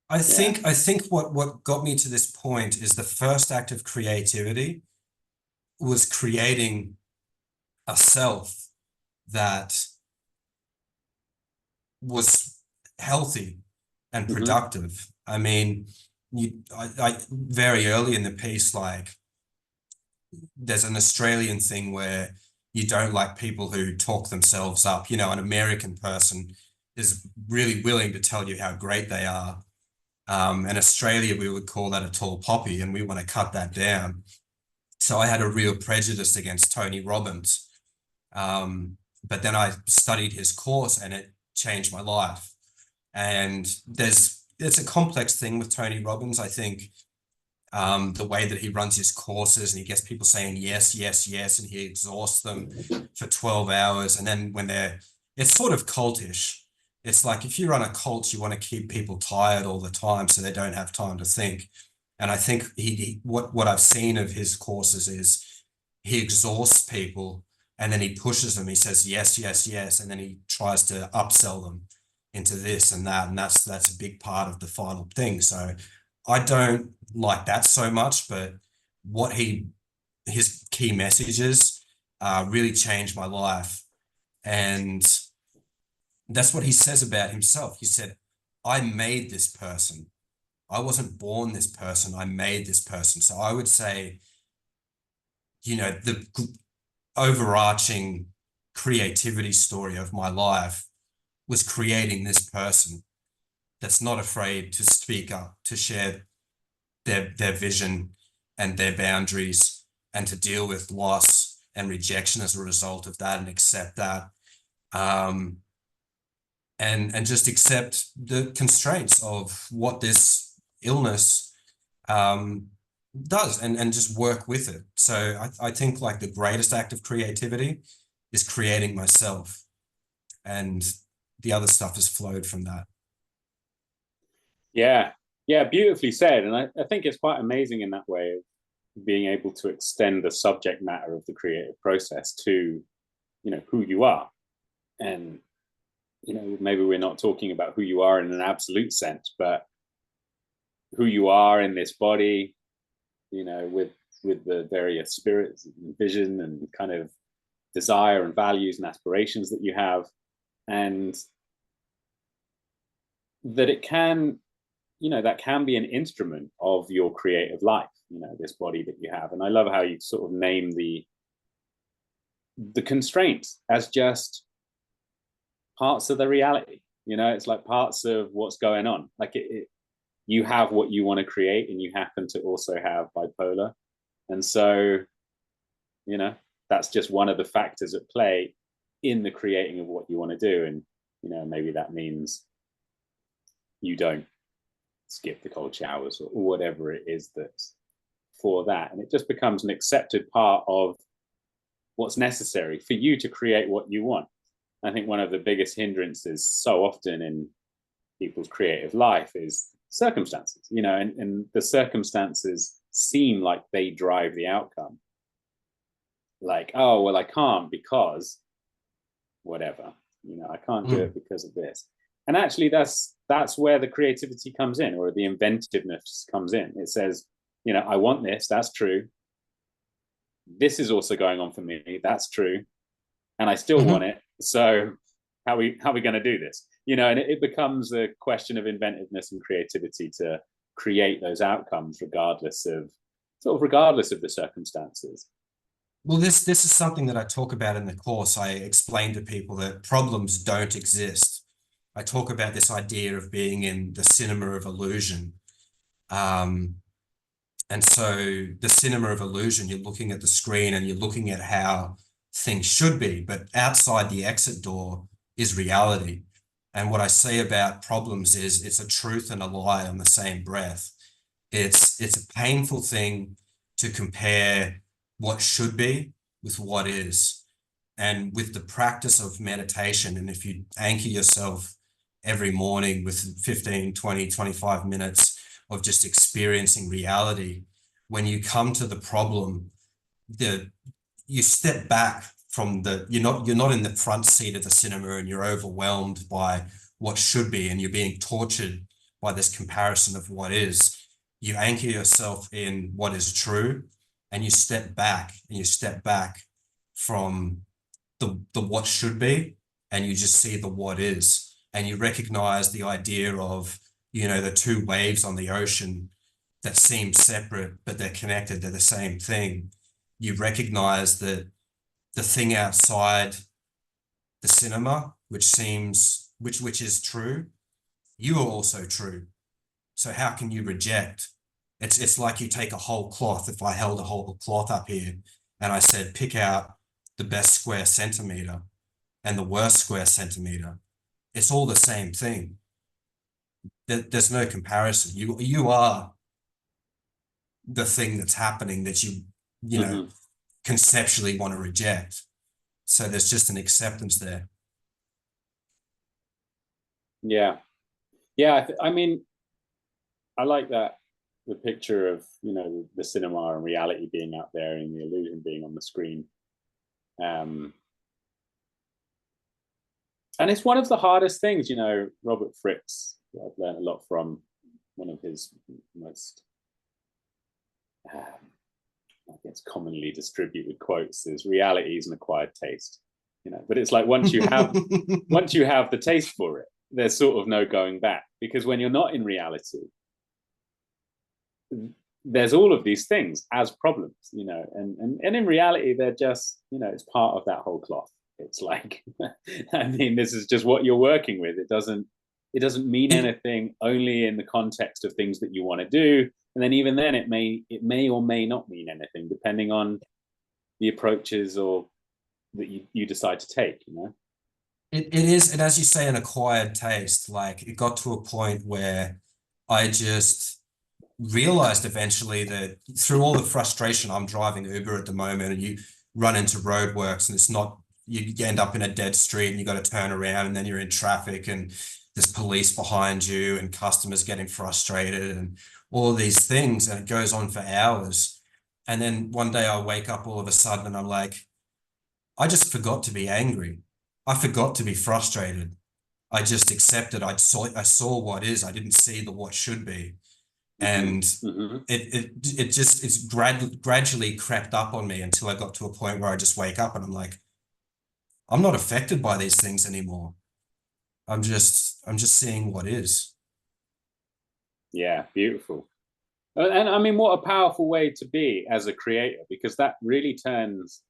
B: I
A: yeah.
B: think what got me to this point is the first act of creativity was creating a self that was healthy and
A: Mm-hmm.
B: productive. I mean, I very early in the piece, like, there's an Australian thing where you don't like people who talk themselves up. An American person is really willing to tell you how great they are. In Australia, we would call that a tall poppy, and we want to cut that down. So I had a real prejudice against Tony Robbins. But then I studied his course and it changed my life. And it's a complex thing with Tony Robbins. I think the way that he runs his courses, and he gets people saying yes, yes, yes, and he exhausts them for 12 hours. And then it's sort of cultish. It's like if you run a cult, you want to keep people tired all the time so they don't have time to think. And I think what I've seen of his courses is he exhausts people and then he pushes them. He says yes, yes, yes, and then he tries to upsell them into this and that, and that's a big part of the final thing. So I don't like that so much, but what his key messages really changed my life. And that's what he says about himself. He said, I made this person. I wasn't born this person. I made this person. So I would say, the overarching creativity story of my life was creating this person that's not afraid to speak up, to share their vision and their boundaries, and to deal with loss and rejection as a result of that and accept that. And just accept the constraints of what this illness does, and just work with it. So I think like the greatest act of creativity is creating myself, and the other stuff has flowed from that.
A: Yeah, yeah, beautifully said. And I think it's quite amazing in that way of being able to extend the subject matter of the creative process to, who you are. And, maybe we're not talking about who you are in an absolute sense, but who you are in this body, with the various spirits and vision and kind of desire and values and aspirations that you have. And that it can, that can be an instrument of your creative life, this body that you have. And I love how you sort of name the constraints as just parts of the reality. It's like parts of what's going on. Like you have what you want to create, and you happen to also have bipolar. And so, that's just one of the factors at play in the creating of what you want to do. And, maybe that means you don't skip the cold showers or whatever it is that's for that. And it just becomes an accepted part of what's necessary for you to create what you want. I think one of the biggest hindrances so often in people's creative life is circumstances, and the circumstances seem like they drive the outcome. Like, oh, well, I can't because whatever, I can't do it because of this. And actually that's where the creativity comes in, or the inventiveness comes in. It says, I want this, that's true. This is also going on for me, that's true. And I still want it. So how are we going to do this? And it becomes a question of inventiveness and creativity to create those outcomes regardless of the circumstances.
B: Well, this is something that I talk about in the course. I explain to people that problems don't exist. I talk about this idea of being in the cinema of illusion. And so the cinema of illusion, you're looking at the screen and you're looking at how things should be, but outside the exit door is reality. And what I say about problems is it's a truth and a lie on the same breath. It's a painful thing to compare what should be with what is. And with the practice of meditation, and if you anchor yourself every morning with 15, 20, 25 minutes of just experiencing reality, when you come to the problem, you step back from you're not in the front seat of the cinema and you're overwhelmed by what should be and you're being tortured by this comparison of what is. You anchor yourself in what is true, and you step back from the what should be, and you just see the what is, and you recognize the idea of, the two waves on the ocean that seem separate, but they're connected, they're the same thing. You recognize that the thing outside the cinema, which is true, you are also true. So how can you reject? It's like you take a whole cloth. If I held a whole cloth up here and I said, pick out the best square centimeter and the worst square centimeter, it's all the same thing. There's no comparison. You are the thing that's happening that you know,
A: Hmm.
B: conceptually want to reject. So there's just an acceptance there.
A: Yeah. Yeah. I mean, I like that, the picture of, the cinema and reality being out there and the illusion being on the screen. Um, and it's one of the hardest things, Robert Fritz, I've learned a lot from. One of his most, I guess, commonly distributed quotes is reality is an acquired taste. But it's like once you have the taste for it, there's sort of no going back, because when you're not in reality, there's all of these things as problems, and in reality, they're just, it's part of that whole cloth. It's like, I mean, this is just what you're working with. It doesn't mean
B: It,
A: anything only in the context of things that you want to do. And then even then it may or may not mean anything depending on the approaches or that you decide to take.
B: it is, and as you say, an acquired taste. Like it got to a point where I just realized eventually that through all the frustration, I'm driving Uber at the moment, and you run into roadworks, and it's not, you end up in a dead street and you got to turn around, and then you're in traffic and there's police behind you and customers getting frustrated and all of these things, and it goes on for hours. And then one day I wake up all of a sudden and I'm like, I just forgot to be angry. I forgot to be frustrated. I just accepted. I saw what is. I didn't see the what should be.
A: Mm-hmm.
B: And
A: Mm-hmm.
B: it's gradually crept up on me until I got to a point where I just wake up and I'm like, I'm not affected by these things anymore. I'm just seeing what is.
A: Yeah, beautiful. And I mean, what a powerful way to be as a creator, because that really turns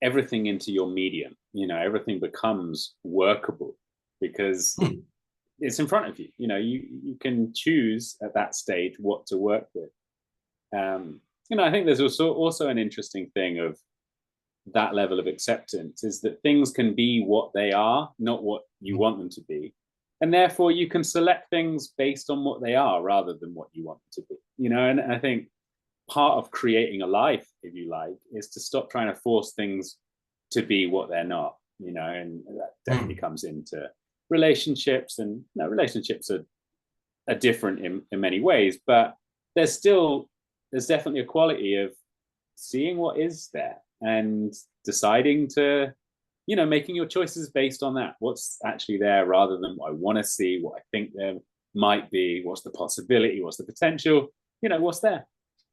A: everything into your medium. Everything becomes workable because
B: Hmm.
A: it's in front of you. You can choose at that stage what to work with. I think there's also an interesting thing of that level of acceptance, is that things can be what they are, not what you want them to be. And therefore you can select things based on what they are rather than what you want them to be. And I think part of creating a life, if you like, is to stop trying to force things to be what they're not, and that definitely
B: Hmm.
A: comes into relationships. And relationships are different in many ways, but there's definitely a quality of seeing what is there and deciding to, making your choices based on that, what's actually there, rather than what I want to see, what I think there might be, what's the possibility, what's the potential, what's there,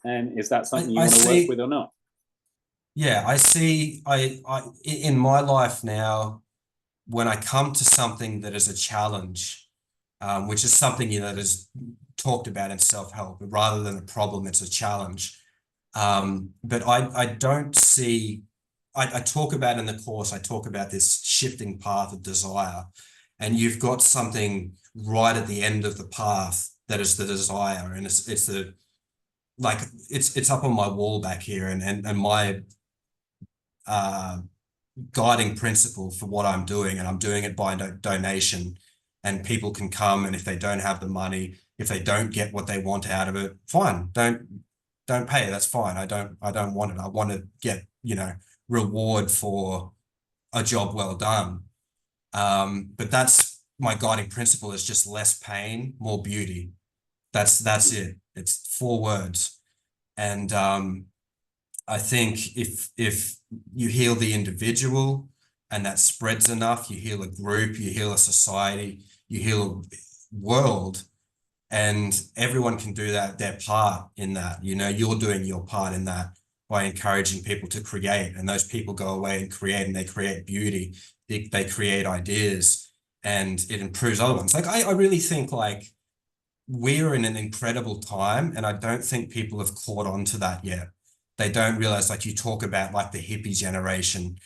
A: and is that something you
B: I
A: want to work
B: see.
A: with or not?
B: Yeah, I see. In my life now, when I come to something that is a challenge, which is something that is talked about in self-help, rather than a problem, it's a challenge. But I don't see. I talk about in the course. I talk about this shifting path of desire, and you've got something right at the end of the path that is the desire, and it's the like it's up on my wall back here, and my uh guiding principle for what I'm doing, and I'm doing it by donation. And people can come, and if they don't have the money, if they don't get what they want out of it, fine, don't pay. That's fine. I don't want it. I want to get, reward for a job well done. But that's my guiding principle, is just less pain, more beauty. That's
A: Mm-hmm.
B: it. It's 4 words. And I think if you heal the individual and that spreads enough, you heal a group, you heal a society, you heal a world, and everyone can do that, their part in that. You're doing your part in that by encouraging people to create, and those people go away and create, and they create beauty, they create ideas, and it improves other ones. Like I really think like we're in an incredible time, and I don't think people have caught on to that yet. They don't realize, like you talk about, like the hippie generation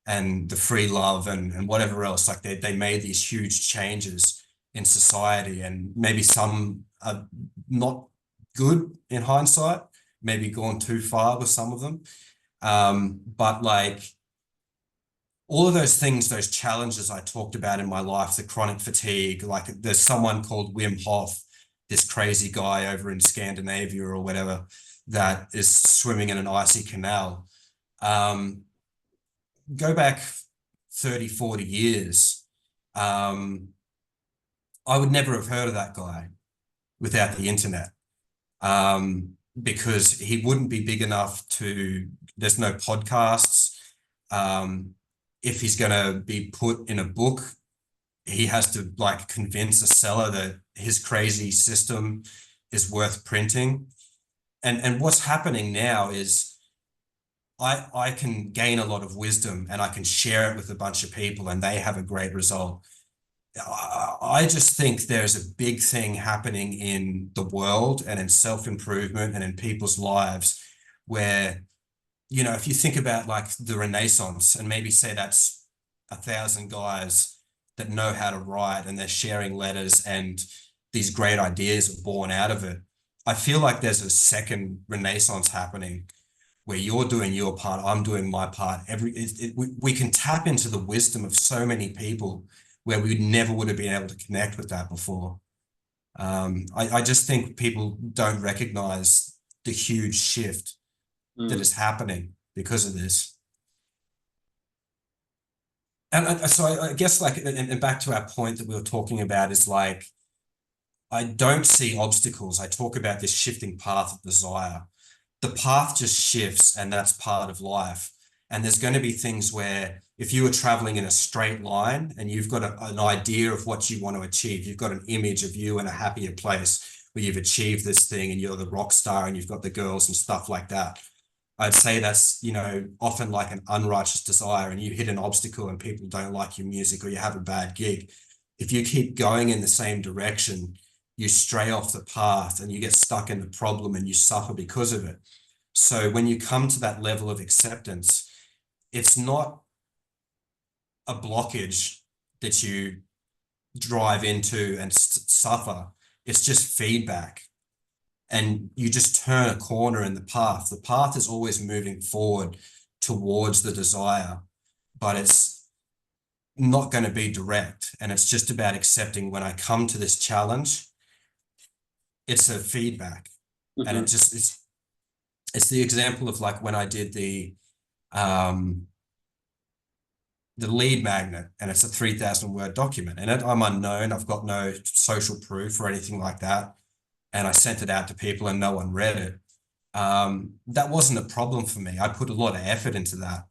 B: and the free love and whatever else, like they made these huge changes in society, and maybe some are not good in hindsight, maybe gone too far with some of them. But like all of those things, those challenges I talked about in my life, the chronic fatigue, like there's someone called Wim Hof, this crazy guy over in Scandinavia or whatever that is swimming in an icy canal. Go back 30, 40 years. I would never have heard of that guy without the internet, because he wouldn't be big enough to, there's no podcasts. If he's going to be put in a book, he has to like convince a seller that his crazy system is worth printing. And what's happening now is I can gain a lot of wisdom and I can share it with a bunch of people and they have a great result. I just think there's a big thing happening in the world and in self-improvement and in people's lives where, you know, if you think about like the Renaissance and maybe say that's 1,000 guys that know how to write and they're sharing letters and these great ideas are born out of it. I feel like there's a second Renaissance happening where you're doing your part, I'm doing my part. We can tap into the wisdom of so many people where we never would have been able to connect with that before. I just think people don't recognize the huge shift that is happening because of this. And so I guess like, and back to our point that we were talking about is like, I don't see obstacles. I talk about this shifting path of desire. The path just shifts and that's part of life. And there's going to be things where if you were traveling in a straight line and you've got an idea of what you want to achieve, you've got an image of you in a happier place where you've achieved this thing and you're the rock star and you've got the girls and stuff like that. I'd say that's, you know, often like an unrighteous desire and you hit an obstacle and people don't like your music or you have a bad gig. If you keep going in the same direction, you stray off the path and you get stuck in the problem and you suffer because of it. So when you come to that level of acceptance, it's not a blockage that you drive into and suffer. It's just feedback. And you just turn a corner in the path. The path is always moving forward towards the desire, but it's not going to be direct. And it's just about accepting when I come to this challenge, it's a feedback. And it just, it's the example of like when I did the lead magnet, and it's a 3,000 word document and I'm unknown. I've got no social proof or anything like that. And I sent it out to people and no one read it. That wasn't a problem for me. I put a lot of effort into that,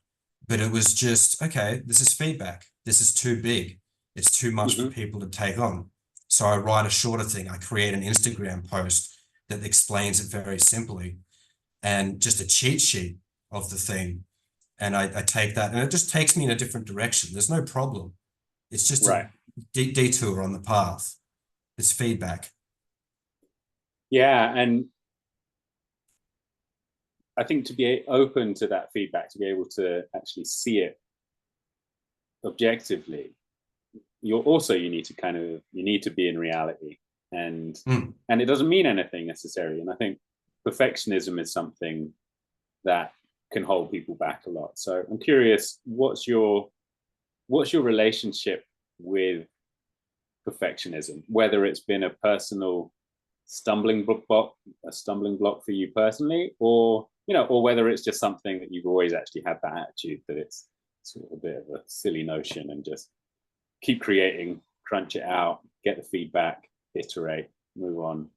B: but it was just, okay, this is feedback. This is too big. It's too much for people to take on. So I write a shorter thing. I create an Instagram post that explains it very simply and just a cheat sheet of the thing. And I take that and it just takes me in a different direction. There's no problem. It's just a detour on the path. It's feedback.
A: Yeah. And I think to be open to that feedback, to be able to actually see it objectively, you need to be in reality, and it doesn't mean anything necessarily. And I think perfectionism is something that can hold people back a lot. So I'm curious, what's your relationship with perfectionism, whether it's been a personal stumbling block for you personally, or whether it's just something that you've always actually had that attitude that it's sort of a bit of a silly notion and just keep creating, crunch it out, get the feedback, iterate, move on.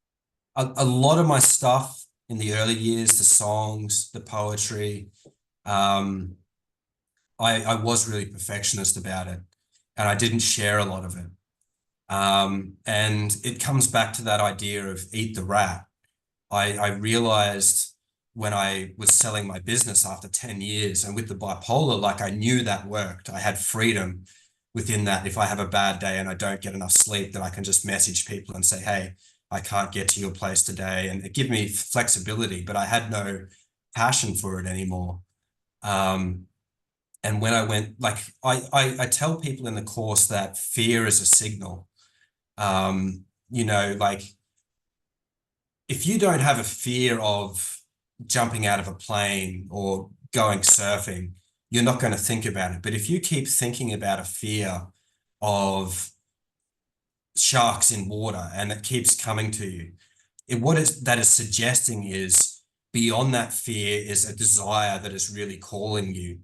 B: A lot of my stuff in the early years, the songs, the poetry, I was really perfectionist about it and I didn't share a lot of it. And it comes back to that idea of eat the rat. I realized when I was selling my business after 10 years and with the bipolar, like I knew that worked. I had freedom within that. If I have a bad day and I don't get enough sleep, that I can just message people and say, hey, I can't get to your place today. And it gave me flexibility, but I had no passion for it anymore. And when I went, like, I tell people in the course that fear is a signal. Like if you don't have a fear of jumping out of a plane or going surfing, you're not going to think about it. But if you keep thinking about a fear of sharks in water and it keeps coming to you. That is suggesting is beyond that fear is a desire that is really calling you.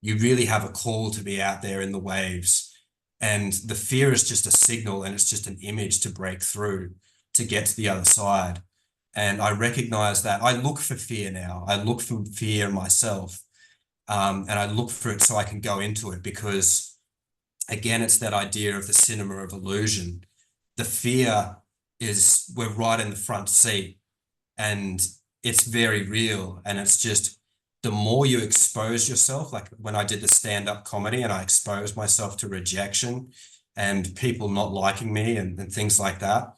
B: You really have a call to be out there in the waves. And the fear is just a signal and it's just an image to break through to get to the other side. And I recognize that I look for fear now. I look for fear myself. And I look for it so I can go into it because, again, it's that idea of the cinema of illusion. The fear is we're right in the front seat and it's very real. And it's just the more you expose yourself, like when I did the stand-up comedy and I exposed myself to rejection and people not liking me and things like that,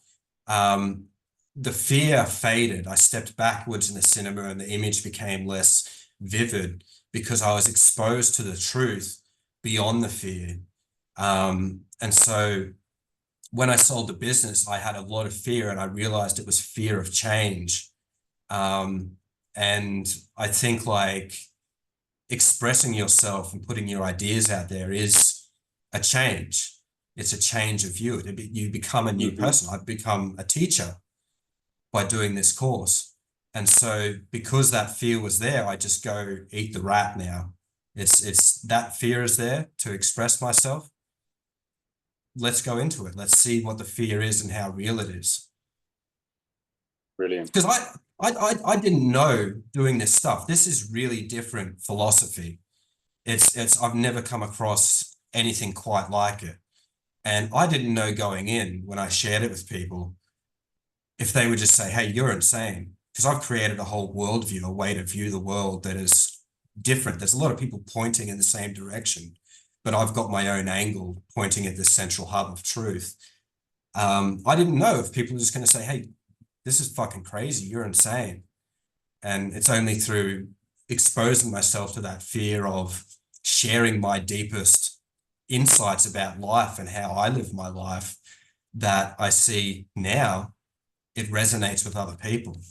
B: the fear faded. I stepped backwards in the cinema and the image became less vivid because I was exposed to the truth beyond the fear. And so when I sold the business, I had a lot of fear and I realized it was fear of change. And I think like expressing yourself and putting your ideas out there is a change. It's a change of you. You become a new person. I've become a teacher by doing this course. And so because that fear was there, I just go eat the rat now. It's that fear is there to express myself. Let's go into it. Let's see what the fear is and how real it is.
A: Brilliant.
B: Because I didn't know doing this stuff. This is really different philosophy. I've never come across anything quite like it. And I didn't know going in when I shared it with people, if they would just say, hey, you're insane. Because I've created a whole worldview, a way to view the world that is different. There's a lot of people pointing in the same direction, but I've got my own angle pointing at this central hub of truth. I didn't know if people were just going to say, hey, this is fucking crazy. You're insane. And it's only through exposing myself to that fear of sharing my deepest insights about life and how I live my life that I see now it resonates with other people.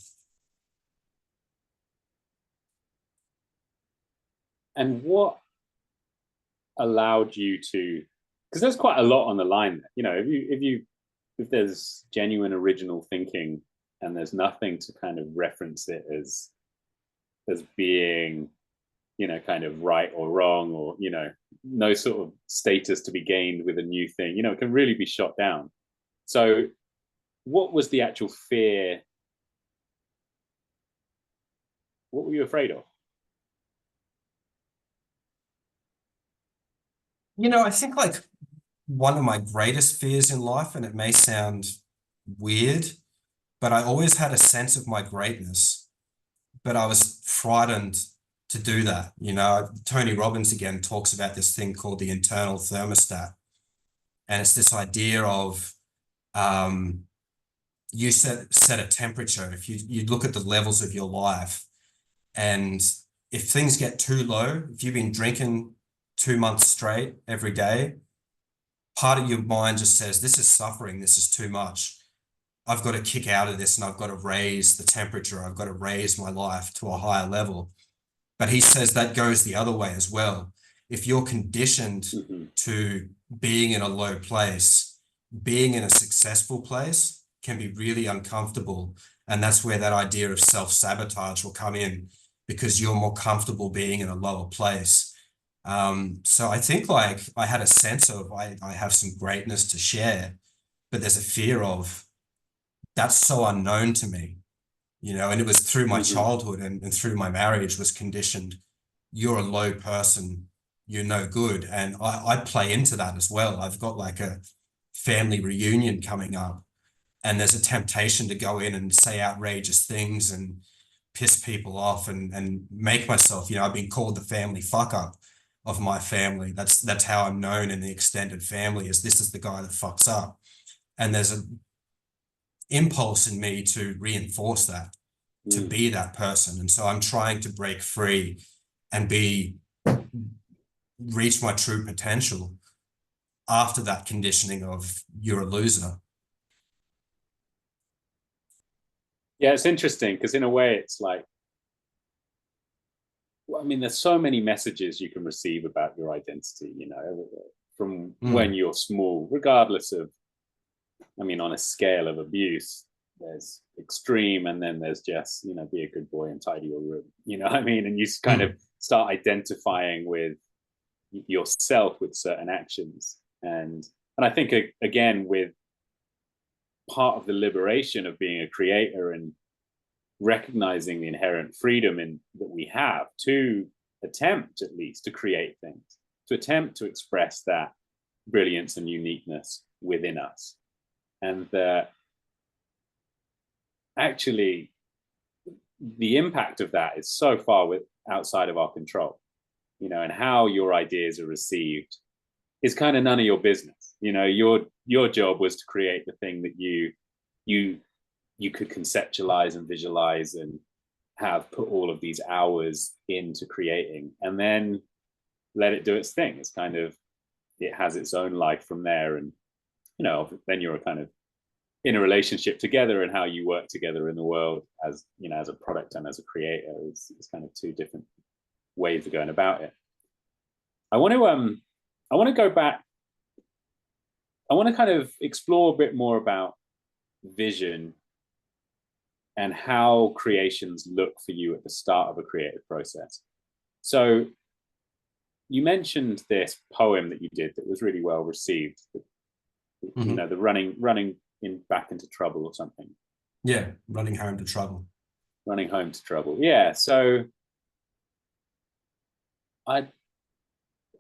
A: And what allowed you to, because there's quite a lot on the line there. You know, if there's genuine original thinking and there's nothing to kind of reference it as being, you know, kind of right or wrong, or, you know, no sort of status to be gained with a new thing, you know, it can really be shot down. So what was the actual fear? What were you afraid of?
B: You know, I think like one of my greatest fears in life, and it may sound weird, but I always had a sense of my greatness, but I was frightened to do that. You know, Tony Robbins again talks about this thing called the internal thermostat. And it's this idea of you set a temperature. If you look at the levels of your life, and if things get too low, if you've been drinking 2 months straight every day, part of your mind just says, this is suffering, this is too much. I've got to kick out of this and I've got to raise the temperature. I've got to raise my life to a higher level. But he says that goes the other way as well. If you're conditioned to being in a low place, being in a successful place can be really uncomfortable. And that's where that idea of self-sabotage will come in, because you're more comfortable being in a lower place. So I think like I had a sense of I have some greatness to share, but there's a fear of that's so unknown to me, you know, and it was through my childhood and through my marriage was conditioned. You're a low person, you're no good. And I play into that as well. I've got like a family reunion coming up, and there's a temptation to go in and say outrageous things and piss people off and make myself, you know, I've been called the family fuck up of my family. That's how I'm known in the extended family, is this is the guy that fucks up. And there's an impulse in me to reinforce that, to be that person. And so I'm trying to break free and reach my true potential after that conditioning of you're a loser.
A: Yeah, it's interesting because in a way it's like, well, I mean, there's so many messages you can receive about your identity, you know, from when you're small, regardless of I mean, on a scale of abuse, there's extreme, and then there's just, be a good boy and tidy your room. You know what I mean? And you kind of
B: Mm.
A: start identifying with yourself with certain actions. And I think, again, with part of the liberation of being a creator and recognizing the inherent freedom that we have to attempt at least to create things, to attempt to express that brilliance and uniqueness within us. And that actually the impact of that is so far outside of our control, and how your ideas are received is kind of none of your business. Your job was to create the thing that you could conceptualize and visualize and have put all of these hours into creating, and then let it do its thing. It's kind of, it has its own life from there. And then you're kind of in a relationship together, and how you work together in the world as as a product and as a creator is kind of two different ways of going about it. I want to go back. I want to kind of explore a bit more about vision and how creations look for you at the start of a creative process. So you mentioned this poem that you did that was really well received.
B: Mm-hmm.
A: The running in back into trouble or something.
B: Yeah, running home to trouble.
A: Running home to trouble. Yeah. So I'd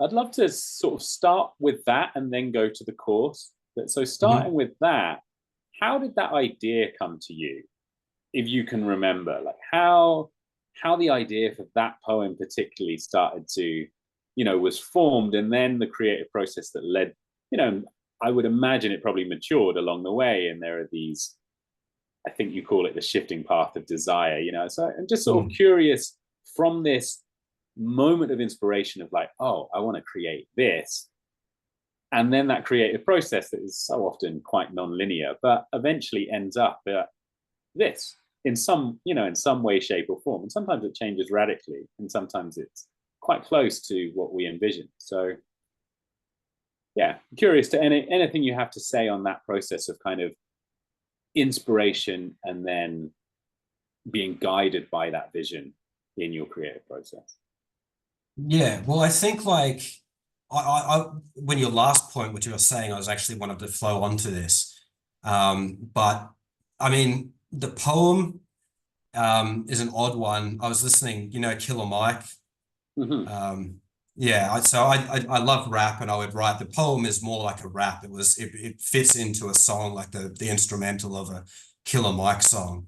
A: love to sort of start with that and then go to the course. So starting
B: Mm-hmm.
A: with that, how did that idea come to you? If you can remember, like how the idea for that poem particularly started to, was formed, and then the creative process that led, I would imagine it probably matured along the way. And there are these, I think you call it the shifting path of desire, So I'm just sort of
B: Mm.
A: curious, from this moment of inspiration of like, oh, I want to create this. And then that creative process that is so often quite non-linear, but eventually ends up at this in some way, shape, or form. And sometimes it changes radically, and sometimes it's quite close to what we envision. So yeah, curious to anything you have to say on that process of kind of inspiration and then being guided by that vision in your creative process.
B: Yeah, well, I think like when your last point, which you were saying, I was actually wanted to flow onto this. But I mean, the poem is an odd one. I was listening, Killer Mike.
A: Mm-hmm.
B: Yeah, I love rap, and I would write. The poem is more like a rap. It fits into a song, like the instrumental of a Killer Mike song.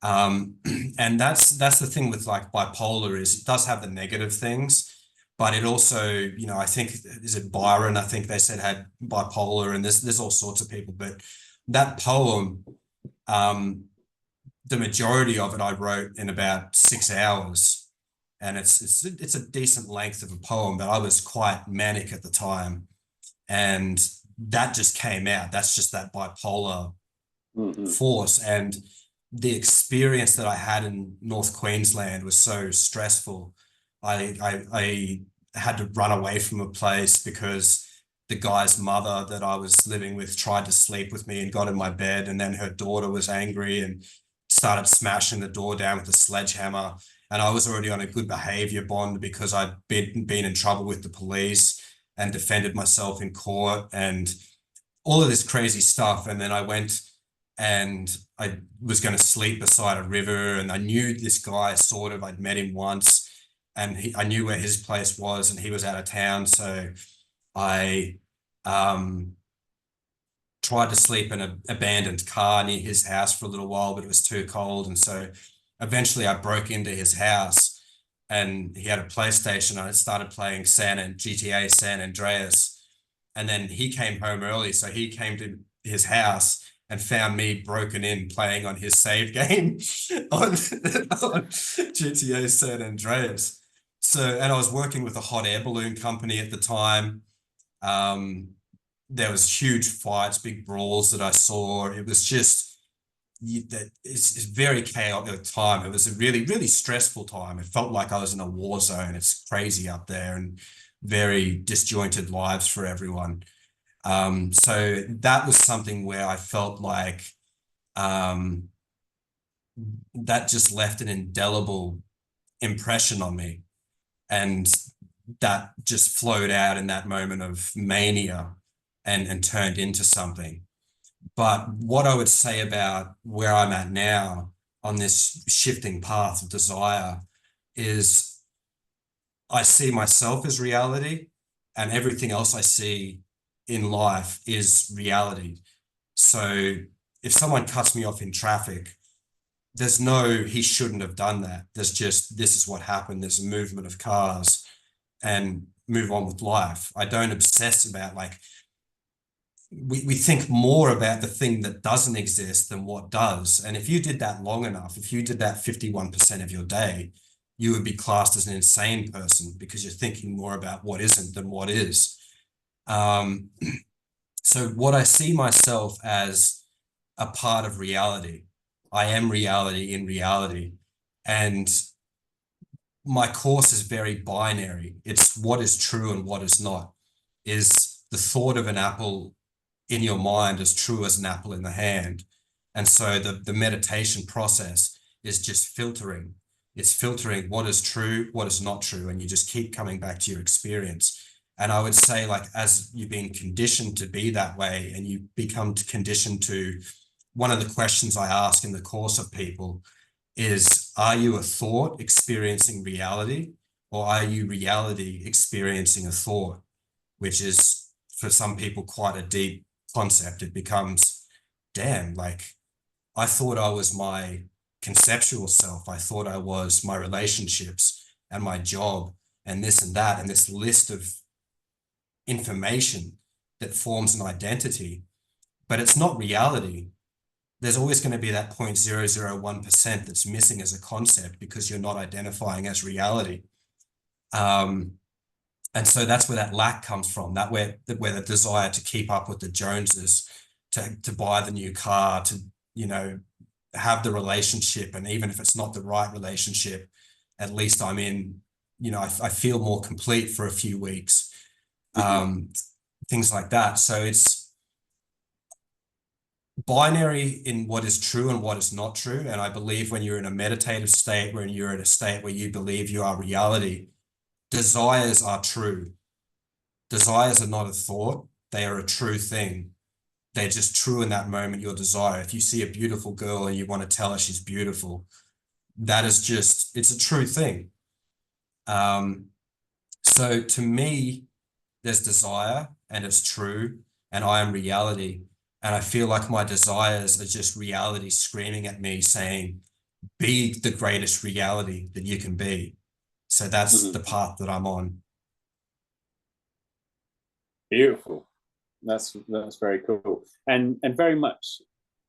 B: Um, and that's the thing with like bipolar, is it does have the negative things, but it also, I think, is it Byron? I think they said had bipolar, and there's all sorts of people. But that poem, um, the majority of it I wrote in about 6 hours, and it's a decent length of a poem, but I was quite manic at the time, and that just came out. That's just that bipolar
A: Mm-hmm.
B: force. And the experience that I had in North Queensland was so stressful. I had to run away from a place because the guy's mother that I was living with tried to sleep with me and got in my bed, and then her daughter was angry and started smashing the door down with a sledgehammer. And I was already on a good behavior bond because I'd been in trouble with the police and defended myself in court and all of this crazy stuff. And then I went and I was going to sleep beside a river, and I knew this guy sort of. I'd met him once, and I knew where his place was, and he was out of town. So I tried to sleep in an abandoned car near his house for a little while, but it was too cold. And so eventually I broke into his house, and he had a PlayStation, and I started playing GTA San Andreas. And then he came home early, so he came to his house and found me broken in playing on his save game on GTA San Andreas. So, and I was working with a hot air balloon company at the time. There was huge fights, big brawls that I saw. It was just it's very chaotic time. It was a really, really stressful time. It felt like I was in a war zone. It's crazy up there, and very disjointed lives for everyone. So that was something where I felt like um, that just left an indelible impression on me. And that just flowed out in that moment of mania and turned into something. But what I would say about where I'm at now on this shifting path of desire is I see myself as reality, and everything else I see in life is reality. So if someone cuts me off in traffic, there's no, he shouldn't have done that. There's just, this is what happened. There's a movement of cars and move on with life. I don't obsess about like, we think more about the thing that doesn't exist than what does. And if you did that long enough, if you did that 51% of your day, you would be classed as an insane person because you're thinking more about what isn't than what is. Um, so what I see myself as a part of reality. I am reality in reality. And my course is very binary. It's what is true and what is not. Is the thought of an apple in your mind as true as an apple in the hand? And so the meditation process is just filtering. It's filtering what is true, what is not true, and you just keep coming back to your experience. And I would say, like, as you've been conditioned to be that way and you become conditioned to, one of the questions I ask in the course of people is, are you a thought experiencing reality, or are you reality experiencing a thought? Which is, for some people, quite a deep concept. It becomes, damn, like, I thought I was my conceptual self. I thought I was my relationships and my job and this and that, and this list of information that forms an identity, but it's not reality. There's always going to be that 0.001% that's missing as a concept because you're not identifying as reality. And so that's where that lack comes from, that where the desire to keep up with the Joneses, to buy the new car, to, you know, have the relationship. And even if it's not the right relationship, at least I'm in, you know, I feel more complete for a few weeks, things like that. So it's binary in what is true and what is not true. And I believe when you're in a meditative state, when you're in a state where you believe you are reality, desires are true. Desires are not a thought. They are a true thing. They're just true in that moment, your desire. If you see a beautiful girl and you want to tell her she's beautiful, that is just, it's a true thing. So to me, there's desire and it's true, and I am reality. And I feel like my desires are just reality screaming at me saying, be the greatest reality that you can be. So that's the path that I'm on.
A: Beautiful. That's very cool, and very much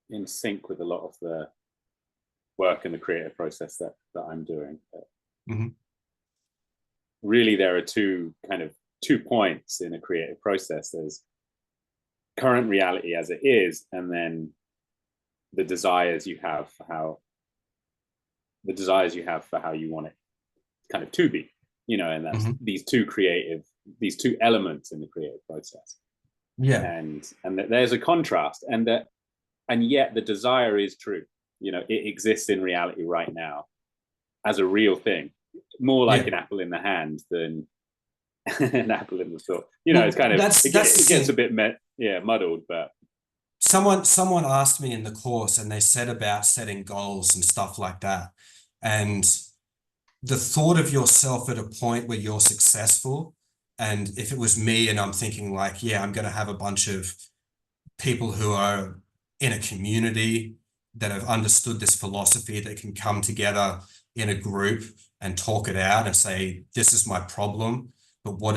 A: in sync with a lot of the work and the creative process that I'm doing. Really, there are two points in a creative process. There's current reality as it is, and then the desires you have for how you want it kind of to be, you know, and that's these two elements in the creative process.
B: Yeah.
A: And there's a contrast, and yet the desire is true. You know, it exists in reality right now as a real thing, more like an apple in the hand than an apple in the thought. You know, it's kind of, it gets a bit muddled, but
B: someone asked me in the course, and they said about setting goals and stuff like that. And the thought of yourself at a point where you're successful, and if it was me and I'm thinking like, yeah, I'm going to have a bunch of people who are in a community that have understood this philosophy, that can come together in a group and talk it out and say, this is my problem, but what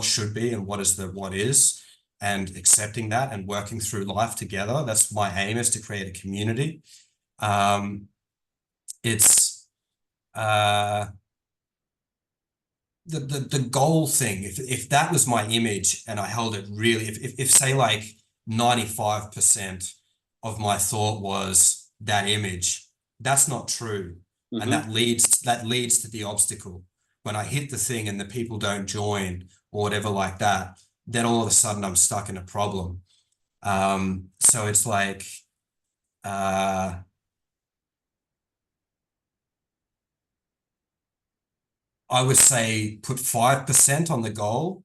B: should be and what is, and accepting that and working through life together. That's my aim, is to create a community. It's the goal thing. If that was my image and I held it really, if say like 95% of my thought was that image, that's not true. And that leads to the obstacle. When I hit the thing and the people don't join or whatever like that, then all of a sudden I'm stuck in a problem. So it's like, I would say put 5% on the goal.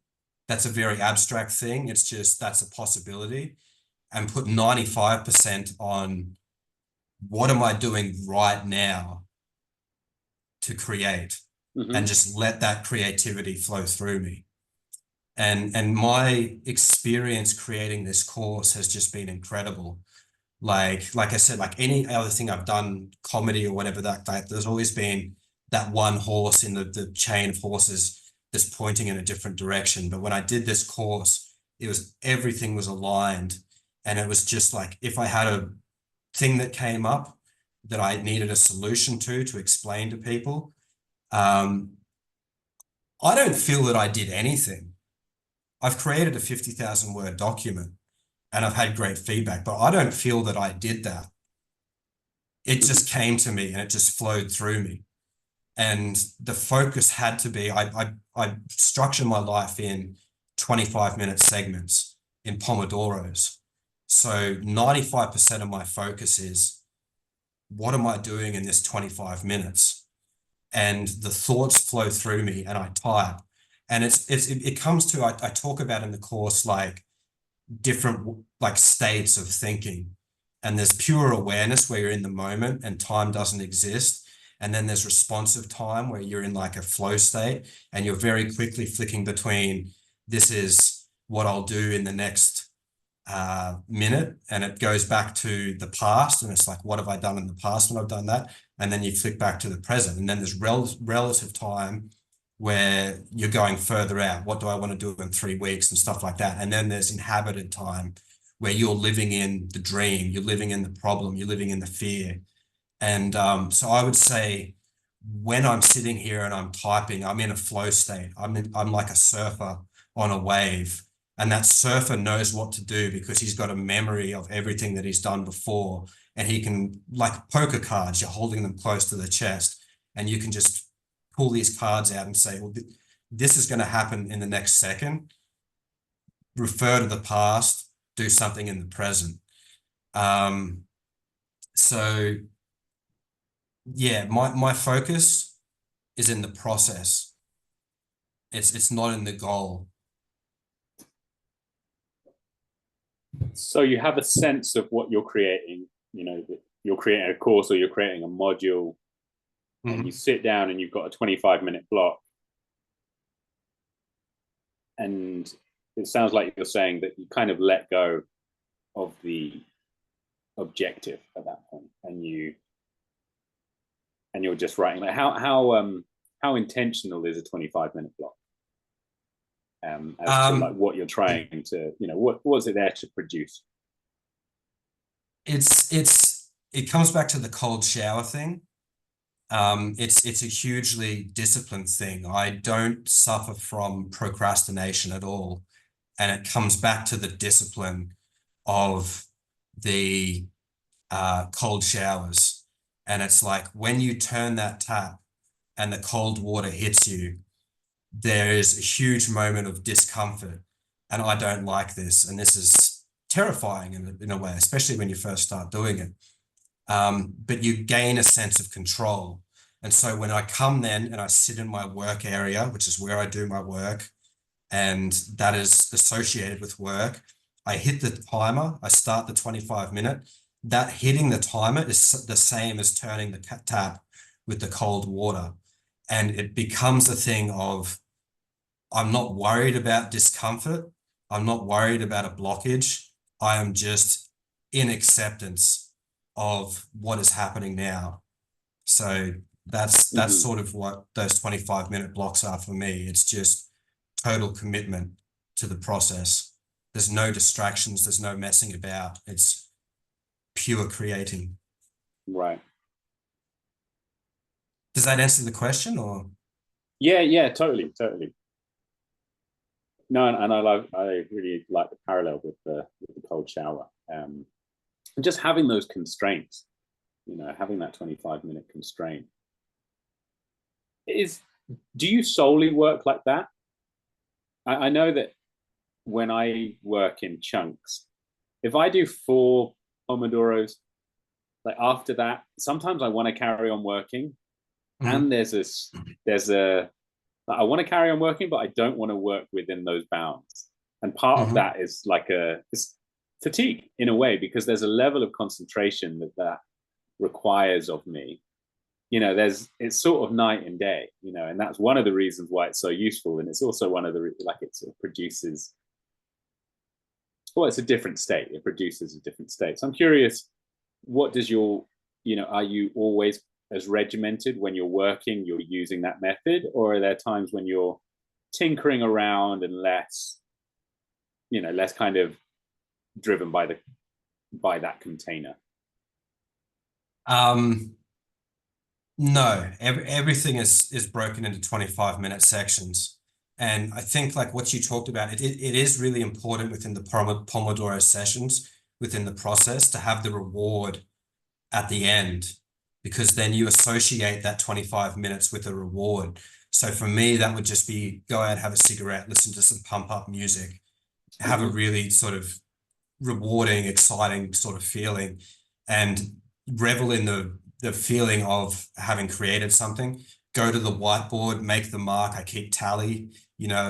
B: That's a very abstract thing. It's just, that's a possibility. And put 95% on what am I doing right now to create, and
A: Mm-hmm.
B: just let that creativity flow through me. And my experience creating this course has just been incredible. Like I said, like any other thing I've done, comedy or whatever, that there's always been that one horse in the chain of horses that's pointing in a different direction. But when I did this course, it was, everything was aligned. And it was just like, if I had a thing that came up that I needed a solution to explain to people, um, I don't feel that I did anything. I've created a 50,000 word document and I've had great feedback, but I don't feel that I did that. It
A: Mm-hmm.
B: just came to me and it just flowed through me. And the focus had to be, I structure my life in 25-minute segments in Pomodoros. So 95% of my focus is, what am I doing in this 25 minutes? And the thoughts flow through me and I type. And it comes to, I talk about in the course, like different like states of thinking. And there's pure awareness where you're in the moment and time doesn't exist. And then there's responsive time where you're in like a flow state and you're very quickly flicking between, this is what I'll do in the next minute, and it goes back to the past, and it's like, what have I done in the past when I've done that? And then you flick back to the present, and then there's relative time where you're going further out. What do I want to do in 3 weeks and stuff like that? And then there's inhabited time where you're living in the dream, you're living in the problem, you're living in the fear. And so I would say, when I'm sitting here and I'm typing, I'm in a flow state. I'm like a surfer on a wave. And that surfer knows what to do because he's got a memory of everything that he's done before. And he can, like poker cards, you're holding them close to the chest, and you can just pull these cards out and say, well, this is going to happen in the next second. Refer to the past, do something in the present. So yeah, my focus is in the process. It's not in the goal.
A: So you have a sense of what you're creating, you know, that you're creating a course or you're creating a module, and you
B: Mhm.
A: sit down and you've got a 25-minute block. And it sounds like you're saying that you kind of let go of the objective at that point, and you're just writing. Like how intentional is a 25-minute block, as to like
B: Um,
A: what you're trying to, you know, what was it there to produce?
B: it comes back to the cold shower thing. It's a hugely disciplined thing. I don't suffer from procrastination at all. And it comes back to the discipline of the cold showers. And it's like, when you turn that tap and the cold water hits you, there is a huge moment of discomfort. And I don't like this. And this is terrifying in a way, especially when you first start doing it. But you gain a sense of control. And so when I come then and I sit in my work area, which is where I do my work, and that is associated with work, I hit the timer, I start the 25-minute. That hitting the timer is the same as turning the tap with the cold water. And it becomes a thing of, I'm not worried about discomfort. I'm not worried about a blockage. I am just in acceptance of what is happening now. So that's
A: Mm-hmm.
B: sort of what those 25-minute blocks are for me. It's just total commitment to the process. There's no distractions, there's no messing about. It's pure creating.
A: Right.
B: Does that answer the question or?
A: Yeah, yeah, totally, totally. No, and I really like the parallel with the cold shower. And just having those constraints, you know, having that 25-minute constraint is. Do you solely work like that? I know that when I work in chunks, if I do 4 pomodoros, like after that, sometimes I want to carry on working,
B: Mhm.
A: and there's a I want to carry on working, but I don't want to work within those bounds. And part of
B: Mhm.
A: that is like it's fatigue in a way, because there's a level of concentration that requires of me. It's sort of night and day, and that's one of the reasons why it's so useful. And it's also one of the, like, it sort of produces, well, it's a different state. It produces a different state. So I'm curious, what does are you always as regimented when you're working, you're using that method, or are there times when you're tinkering around and less kind of driven by that container?
B: Um, no, everything is broken into 25-minute sections. And I think like what you talked about, it is really important within the Pomodoro sessions, within the process to have the reward at the end, because then you associate that 25 minutes with a reward. So for me, that would just be go out, have a cigarette, listen to some pump up music, have a
A: Mm-hmm.
B: really sort of rewarding, exciting sort of feeling, and revel in the feeling of having created something. Go to the whiteboard, make the mark. I keep tally,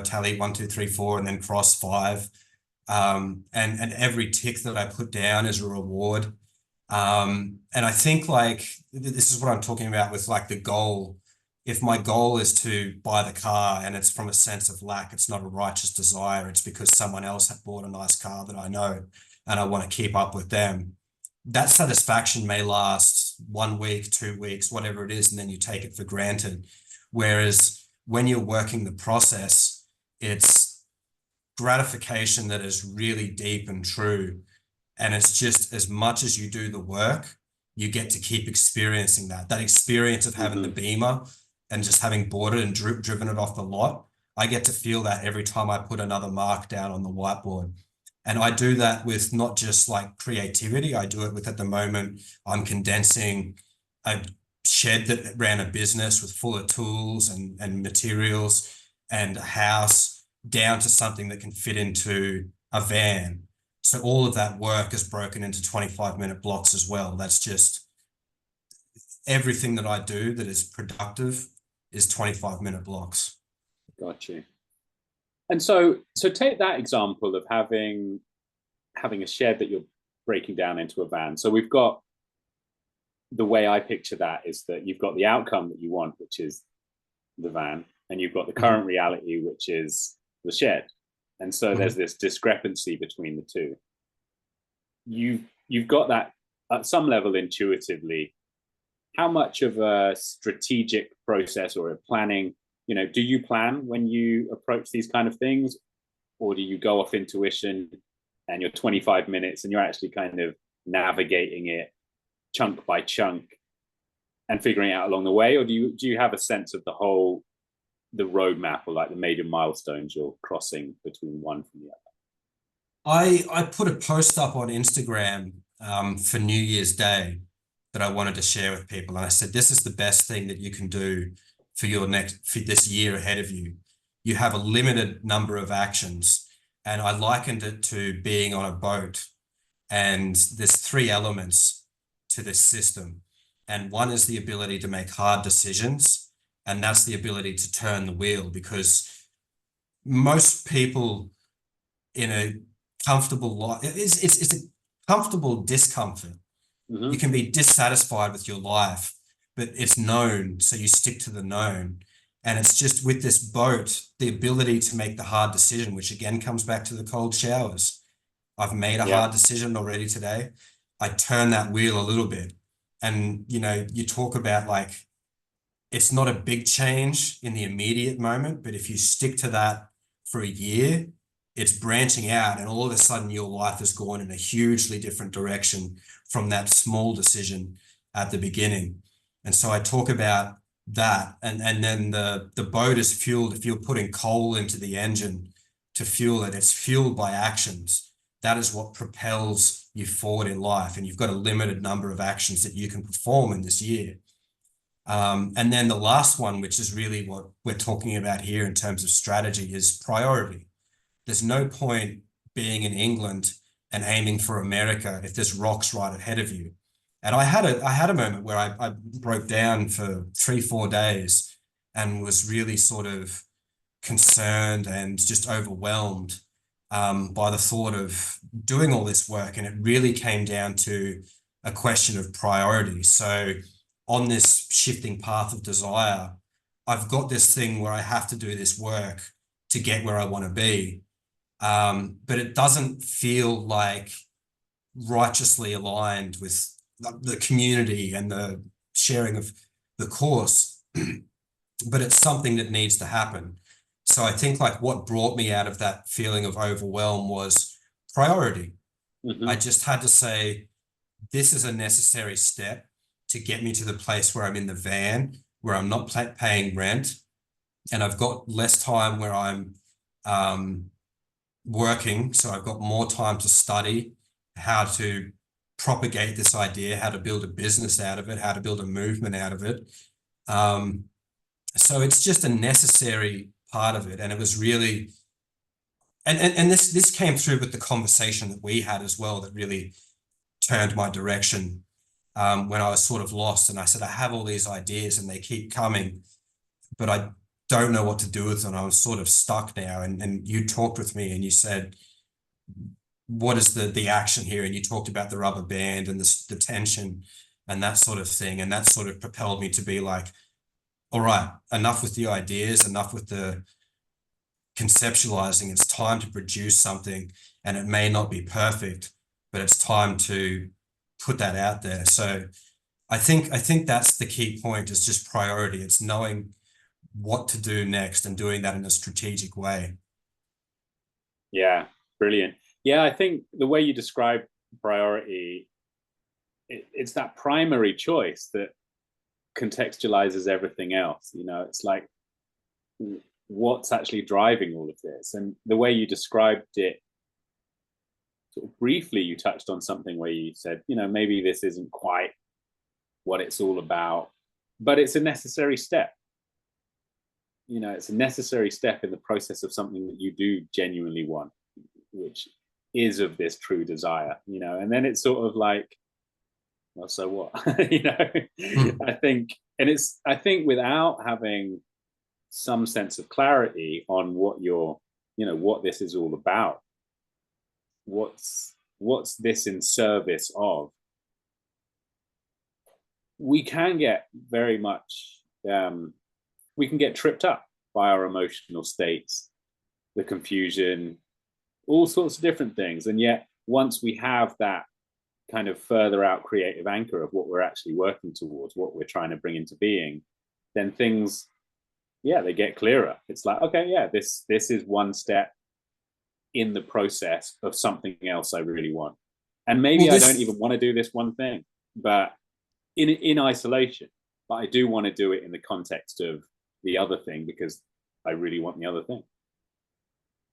B: tally 1, 2, 3, 4, and then cross 5. And every tick that I put down is a reward. And I think like this is what I'm talking about with like the goal. If my goal is to buy the car and it's from a sense of lack, it's not a righteous desire. It's because someone else had bought a nice car that I know and I want to keep up with them. That satisfaction may last 1 week, 2 weeks, whatever it is, and then you take it for granted. Whereas when you're working the process, it's gratification that is really deep and true. And it's just as much as you do the work, you get to keep experiencing that experience of having the
A: Mm-hmm.
B: Beamer and just having bought it and driven it off the lot. I get to feel that every time I put another mark down on the whiteboard. And I do that with not just like creativity. I do it with, at the moment, I'm condensing a shed that ran a business with full of tools and materials and a house down to something that can fit into a van. So all of that work is broken into 25-minute blocks as well. That's just everything that I do that is productive is 25-minute blocks.
A: Got you. And so take that example of having a shed that you're breaking down into a van. So we've got, the way I picture that is that you've got the outcome that you want, which is the van, and you've got the
B: Mhm.
A: current reality, which is the shed. And so there's
B: Mhm.
A: this discrepancy between the two. You've got that at some level intuitively. How much of a strategic process or a planning, do you plan when you approach these kind of things, or do you go off intuition and you're 25 minutes and you're actually kind of navigating it chunk by chunk and figuring it out along the way, or do you have a sense of the roadmap, or like the major milestones you're crossing between one from the other?
B: I put a post up on Instagram for New Year's Day that I wanted to share with people. And I said, this is the best thing that you can do for this year ahead of you. You have a limited number of actions. And I likened it to being on a boat. And there's 3 elements to this system. And one is the ability to make hard decisions. And that's the ability to turn the wheel, because most people in a comfortable life, it's a comfortable discomfort. You
A: Mm-hmm.
B: can be dissatisfied with your life, but it's known, so you stick to the known. And it's just with this boat, the ability to make the hard decision, which again comes back to the cold showers. I've made a
A: Yeah.
B: hard decision already today. I turn that wheel a little bit. And you talk about like it's not a big change in the immediate moment, but if you stick to that for a year, it's branching out, and all of a sudden your life has gone in a hugely different direction from that small decision at the beginning. And so I talk about that, and then the boat is fueled. If you're putting coal into the engine to fuel it, it's fueled by actions. That is what propels you forward in life, and you've got a limited number of actions that you can perform in this year. And then the last one, which is really what we're talking about here in terms of strategy, is priority. there's no point being in England and aiming for America if there's rocks right ahead of you. And I had a moment where I broke down for 3, 4 days and was really sort of concerned and just overwhelmed by the thought of doing all this work. And it really came down to a question of priority. So on this shifting path of desire, I've got this thing where I have to do this work to get where I want to be. But it doesn't feel like righteously aligned with the community and the sharing of the course, but it's something that needs to happen. So I think like what brought me out of that feeling of overwhelm was priority. I just had to say, this is a necessary step to get me to the place where I'm in the van, where I'm not paying rent, and I've got less time where I'm working. So I've got more time to study how to propagate this idea, how to build a business out of it, how to build a movement out of it. So it's just a necessary part of it. And it was really, and this came through with the conversation that we had as well, that really turned my direction when I was sort of lost. And I said, I have all these ideas and they keep coming, but I don't know what to do with them. I was sort of stuck now. And you talked with me and you said, what is the action here? And you talked about the rubber band and the tension and that sort of thing. And that sort of propelled me to be like, all right, enough with the ideas, enough with the conceptualizing. It's time to produce something, and it may not be perfect, but it's time to put that out there. So I think that's the key point, is just priority. It's knowing what to do next and doing that in a strategic way.
A: Yeah, brilliant. Yeah, I think the way you describe priority, it's that primary choice that contextualizes everything else. You know, it's like, what's actually driving all of this? And the way you described it, sort of briefly, you touched on something where you said, you know, maybe this isn't quite what it's all about, but it's a necessary step. You know, it's a necessary step in the process of something that you do genuinely want, which is of this true desire, you know. And then it's sort of like, well, so what? You know, I think, and I think without having some sense of clarity on what you're, you know, what this is all about, what's this in service of, we can get very much, we can get tripped up by our emotional states, the confusion, all sorts of different things. And yet, once we have that kind of further out creative anchor of what we're actually working towards, what we're trying to bring into being, then things, yeah, they get clearer. It's like, okay, yeah, this is one step in the process of something else I really want. And maybe I don't even want to do this one thing, but in isolation, but I do want to do it in the context of the other thing because I really want the other thing.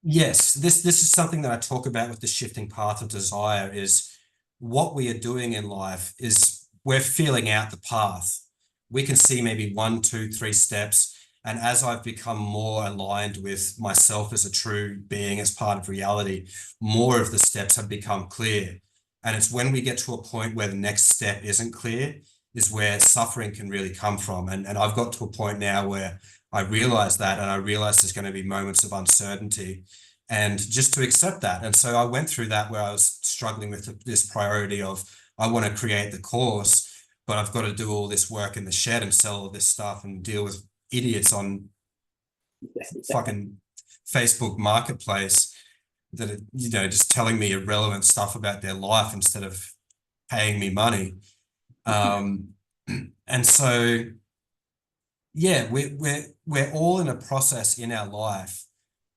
B: Yes, this is something that I talk about with the shifting path of desire, is what we are doing in life is we're feeling out the path. We can see maybe 1, 2, 3 steps. And as I've become more aligned with myself as a true being, as part of reality, more of the steps have become clear. And it's when we get to a point where the next step isn't clear, is where suffering can really come from. And I've got to a point now where I realize that, and I realize there's going to be moments of uncertainty, and just to accept that. And so I went through that where I was struggling with this priority of, I want to create the course, but I've got to do all this work in the shed and sell all this stuff and deal with idiots on fucking Facebook Marketplace that are, you know, just telling me irrelevant stuff about their life instead of paying me money. And so, yeah, we're all in a process in our life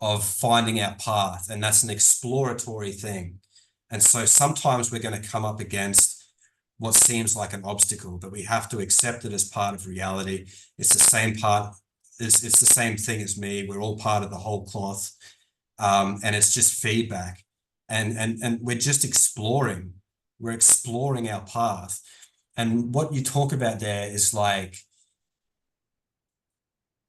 B: of finding our path, and that's an exploratory thing. And so sometimes we're going to come up against what seems like an obstacle, but we have to accept it as part of reality. It's the same part, it's the same thing as me. We're all part of the whole cloth. And it's just feedback. And we're just exploring. We're exploring our path. And what you talk about there is like,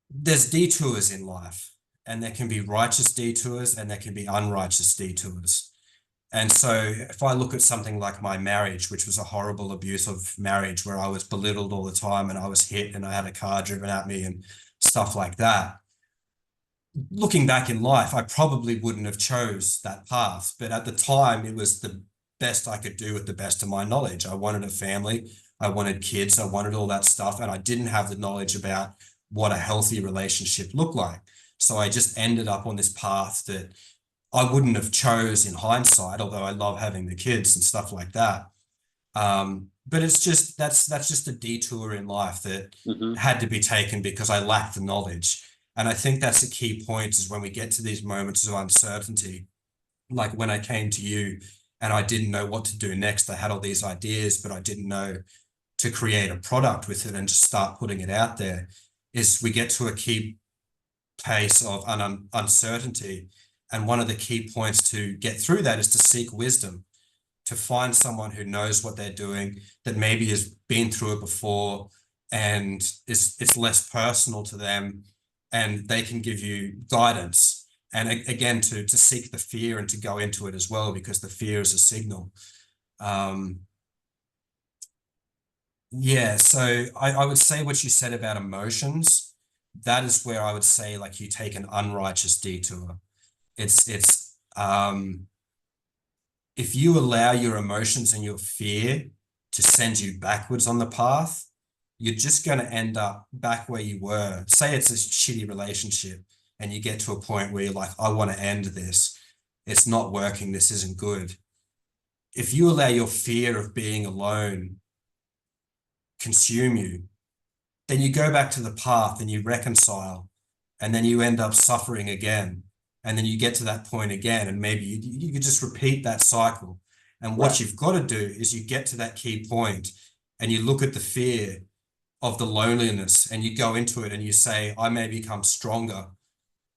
B: there's detours in life. and there can be righteous detours and there can be unrighteous detours. And so if I look at something like my marriage, which was a horrible abusive marriage where I was belittled all the time and I was hit and I had a car driven at me and stuff like that, looking back in life, I probably wouldn't have chose that path. But at the time, it was the best I could do with the best of my knowledge. I wanted a family, I wanted kids, I wanted all that stuff, and I didn't have the knowledge about what a healthy relationship looked like. So I just ended up on this path that I wouldn't have chose in hindsight, although I love having the kids and stuff like that. But it's just that's just a detour in life that
A: Mm-hmm.
B: had to be taken because I lacked the knowledge. And I think that's a key point is when we get to these moments of uncertainty, like when I came to you and I didn't know what to do next. I had all these ideas, but I didn't know to create a product with it and just start putting it out there, is we get to a key place of uncertainty. And one of the key points to get through that is to seek wisdom, to find someone who knows what they're doing, that maybe has been through it before and it's less personal to them, and they can give you guidance. And again, to seek the fear and to go into it as well, because the fear is a signal. Yeah, so I would say what you said about emotions, that is where I would say like you take an unrighteous detour. It's if you allow your emotions and your fear to send you backwards on the path, you're just going to end up back where you were. Say it's a shitty relationship and you get to a point where you're like, I want to end this. It's not working. This isn't good. If you allow your fear of being alone consume you, then you go back to the path and you reconcile, and then you end up suffering again. And then you get to that point again, and maybe you could just repeat that cycle. And what
A: Right.
B: you've got to do is you get to that key point and you look at the fear of the loneliness and you go into it and you say, I may become stronger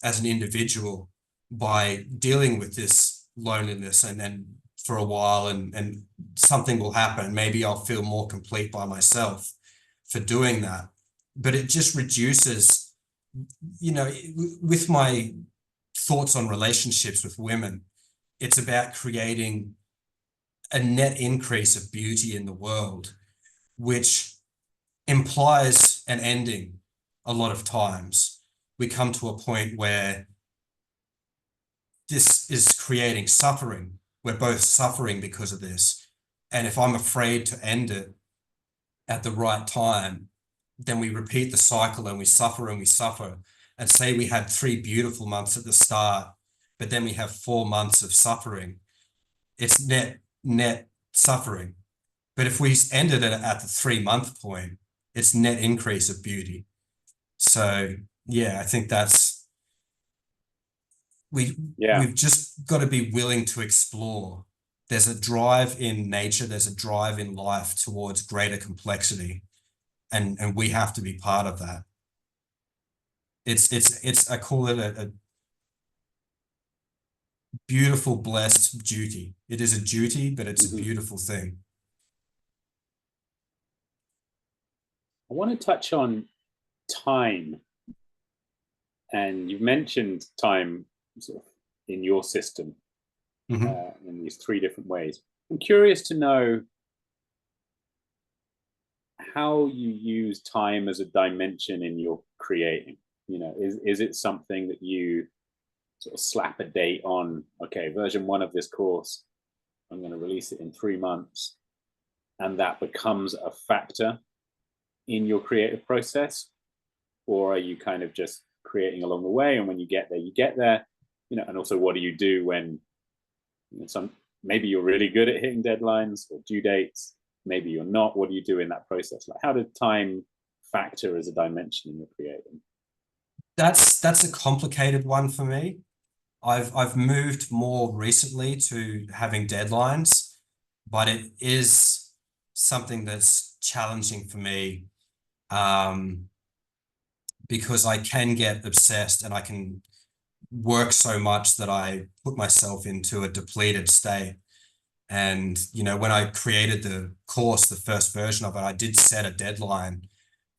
B: as an individual by dealing with this loneliness, and then for a while and something will happen. Maybe I'll feel more complete by myself for doing that. But it just reduces, with my thoughts on relationships with women, it's about creating a net increase of beauty in the world, which implies an ending. A lot of times we come to a point where this is creating suffering. We're both suffering because of this. And if I'm afraid to end it at the right time, then we repeat the cycle and we suffer and we suffer. And say we had 3 beautiful months at the start, but then we have 4 months of suffering. It's net suffering. But if we ended it at the 3-month point, it's net increase of beauty. So yeah, I think that's
A: Yeah.
B: we've just got to be willing to explore. There's a drive in nature, there's a drive in life towards greater complexity, and we have to be part of that. It's I call it a beautiful, blessed duty. It is a duty, but it's a
A: Mm-hmm.
B: beautiful thing.
A: I want to touch on time, and you've mentioned time sort of in your system
B: Mhm.
A: in these 3 different ways. I'm curious to know how you use time as a dimension in your creating. Is it something that you sort of slap a date on? Okay, version 1 of this course, I'm going to release it in 3 months, and that becomes a factor in your creative process? Or are you kind of just creating along the way, and when you get there, you get there? And also, what do you do when some maybe you're really good at hitting deadlines or due dates, maybe you're not? What do you do in that process? Like, how did time factor as a dimension in your creating?
B: That's a complicated one for me. I've moved more recently to having deadlines, but it is something that's challenging for me, because I can get obsessed and I can work so much that I put myself into a depleted state. And, when I created the course, the first version of it, I did set a deadline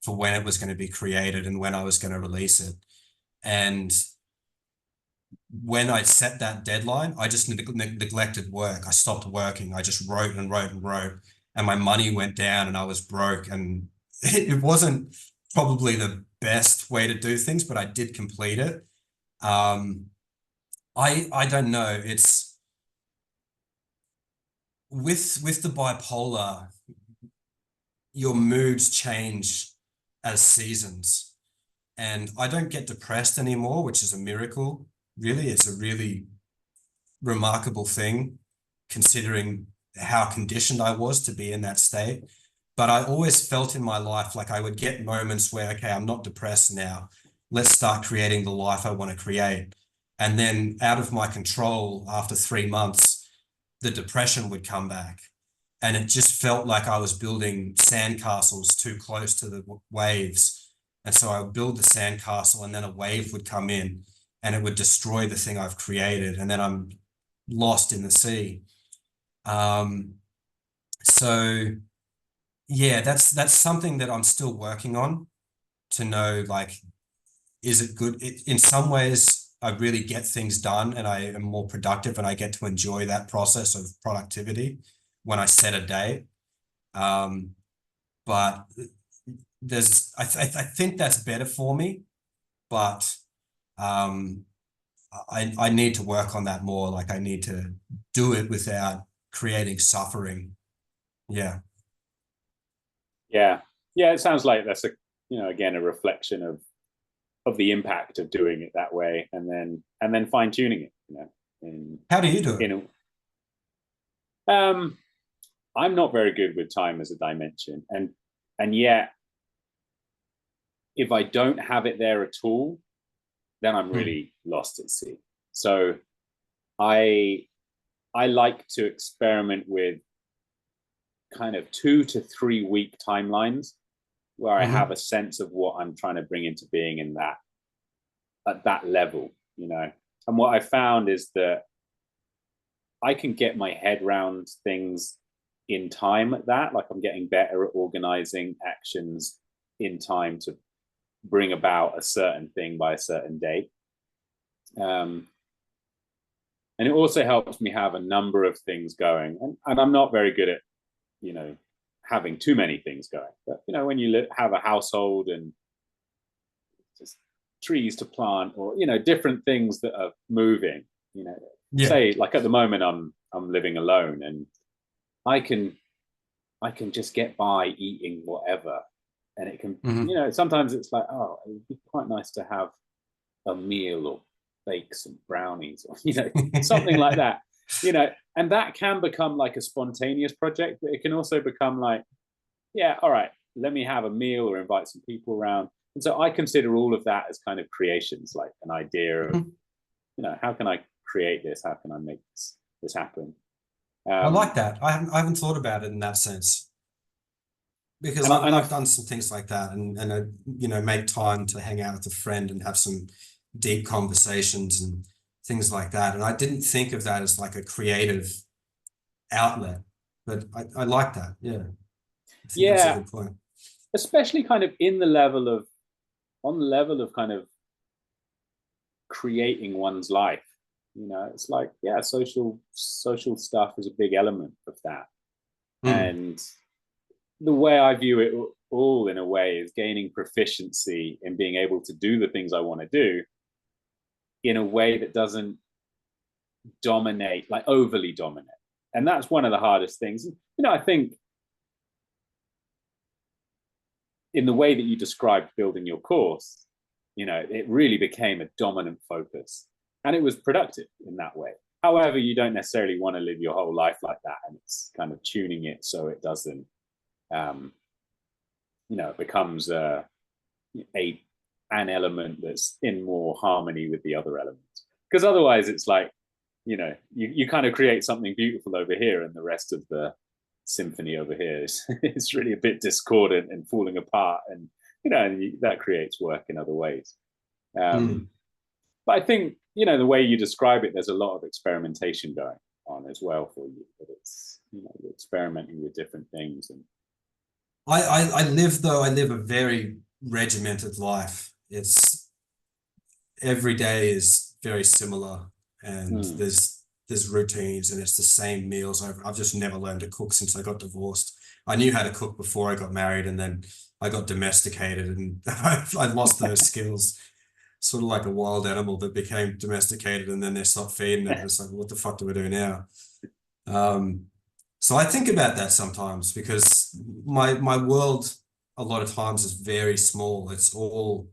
B: for when it was going to be created and when I was going to release it. And when I set that deadline, I just neglected work. I stopped working. I just wrote and wrote and wrote, and my money went down, and I was broke. And it wasn't probably the best way to do things, but I did complete it. Um, I don't know. It's with the bipolar, your moods change as seasons. And I don't get depressed anymore, which is a miracle. Really, it's a really remarkable thing considering how conditioned I was to be in that state. But I always felt in my life like I would get moments where, okay, I'm not depressed now. Let's start creating the life I want to create. And then out of my control, after 3 months, the depression would come back. And it just felt like I was building sandcastles too close to the waves. And so I would build the sandcastle, and then a wave would come in and it would destroy the thing I've created. And then I'm lost in the sea. So yeah, that's something that I'm still working on, to know, like, is it good? In some ways, I really get things done and I am more productive, and I get to enjoy that process of productivity when I set a date. But I think that's better for me, but I need to work on that more. Like, I need to do it without creating suffering. Yeah.
A: Yeah, yeah. It sounds like that's again a reflection of the impact of doing it that way, and then fine tuning it. In
B: How do you do it?
A: in I'm not very good with time as a dimension, and yet if I don't have it there at all, then I'm
B: Hmm.
A: really lost at sea. So I I like to experiment with kind of 2 to 3 week timelines where I have
B: Hmm.
A: a sense of what I'm trying to bring into being in that at that level. And what I found is that I can get my head around things in time at that. Like, I'm getting better at organizing actions in time to bring about a certain thing by a certain date. Um, and it also helps me have a number of things going. And I'm not very good at, you know, having too many things going. But, when you have a household and just trees to plant, or, different things that are moving,
B: Yeah.
A: say, like, at the moment, I'm living alone, and I can I can just get by eating whatever. And it can,
B: Hmm.
A: sometimes it's like, oh, it'd be quite nice to have a meal or bake some brownies, or, something like that, and that can become like a spontaneous project, but it can also become like, yeah, all right, let me have a meal or invite some people around. And so I consider all of that as kind of creations, like an idea of, how can I create this? How can I make this happen?
B: I
A: Um,
B: like that. I haven't thought about it in that sense, because
A: and I, and I
B: I've done some things like that, and I, make time to hang out with a friend and have some deep conversations and things like that. And I didn't think of that as like a creative outlet, but I like that. Yeah. I think that's a
A: yeah,
B: good point.
A: especially kind of in the level of on the level of kind of creating one's life. It's like, yeah, social stuff is a big element of that.
B: Mm.
A: And the way I view it all, in a way, is gaining proficiency in being able to do the things I want to do in a way that doesn't dominate, like overly dominate. And that's one of the hardest things. I think in the way that you described building your course, it really became a dominant focus, and it was productive in that way. However, you don't necessarily want to live your whole life like that, and it's kind of tuning it so it doesn't, um, it becomes a an element that's in more harmony with the other elements. Because otherwise, it's like, you kind of create something beautiful over here, and the rest of the symphony over here is really a bit discordant and falling apart, and that creates work in other ways.
B: Mm.
A: But I think, the way you describe it, there's a lot of experimentation going on as well for you. That it's, you're experimenting with different things. And
B: I live a very regimented life. It's every day is very similar, and
A: Mm.
B: there's routines and it's the same meals over. I've just never learned to cook since I got divorced. I knew how to cook before I got married, and then I got domesticated and I lost those skills. Sort of like a wild animal that became domesticated and then they stopped feeding it. It's like, what the fuck do we do now? Um, so I think about that sometimes because my world a lot of times is very small. It's all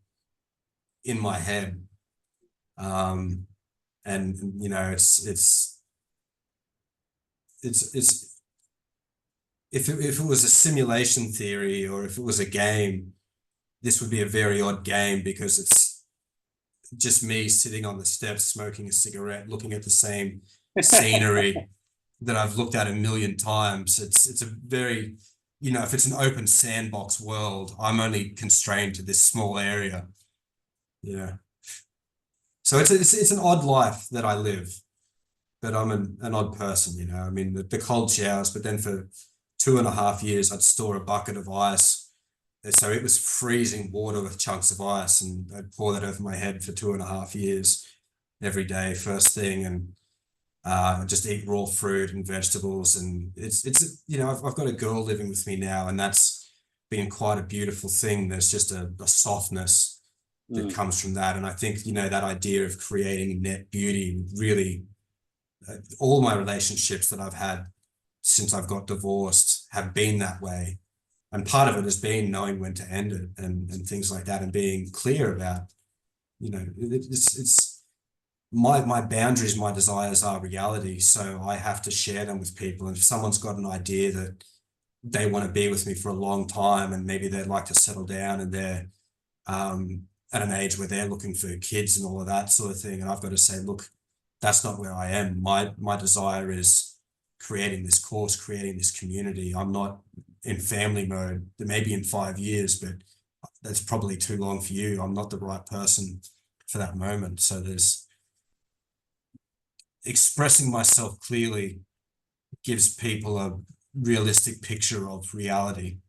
B: in my head. Um, and you know, it's if it was a simulation theory or if it was a game, this would be a very odd game because it's just me sitting on the steps smoking a cigarette, looking at the same scenery that I've looked at a million times. It's a very, you know, if it's an open sandbox world, I'm only constrained to this small area. Yeah. So it's an odd life that I live, but I'm an odd person, you know. I mean, the cold showers, but then for 2.5 years, I'd store a bucket of ice. So it was freezing water with chunks of ice, and I'd pour that over my head for 2.5 years every day, first thing, and just eat raw fruit and vegetables. And it's you know, I've got a girl living with me now, and that's been quite a beautiful thing. There's just a softness that
A: Mm.
B: comes from that. And I think, you know, that idea of creating net beauty really, all my relationships that I've had since I've got divorced have been that way. And part of it has been knowing when to end it and things like that and being clear about, you know, it's my boundaries, my desires are reality. So I have to share them with people. And if someone's got an idea that they want to be with me for a long time and maybe they'd like to settle down and they're at an age where they're looking for kids and all of that sort of thing, and I've got to say, look, that's not where I am. My desire is creating this course, creating this community. I'm not in family mode. Maybe in 5 years, but that's probably too long for you. I'm not the right person for that moment. So there's expressing myself clearly gives people a realistic picture of reality.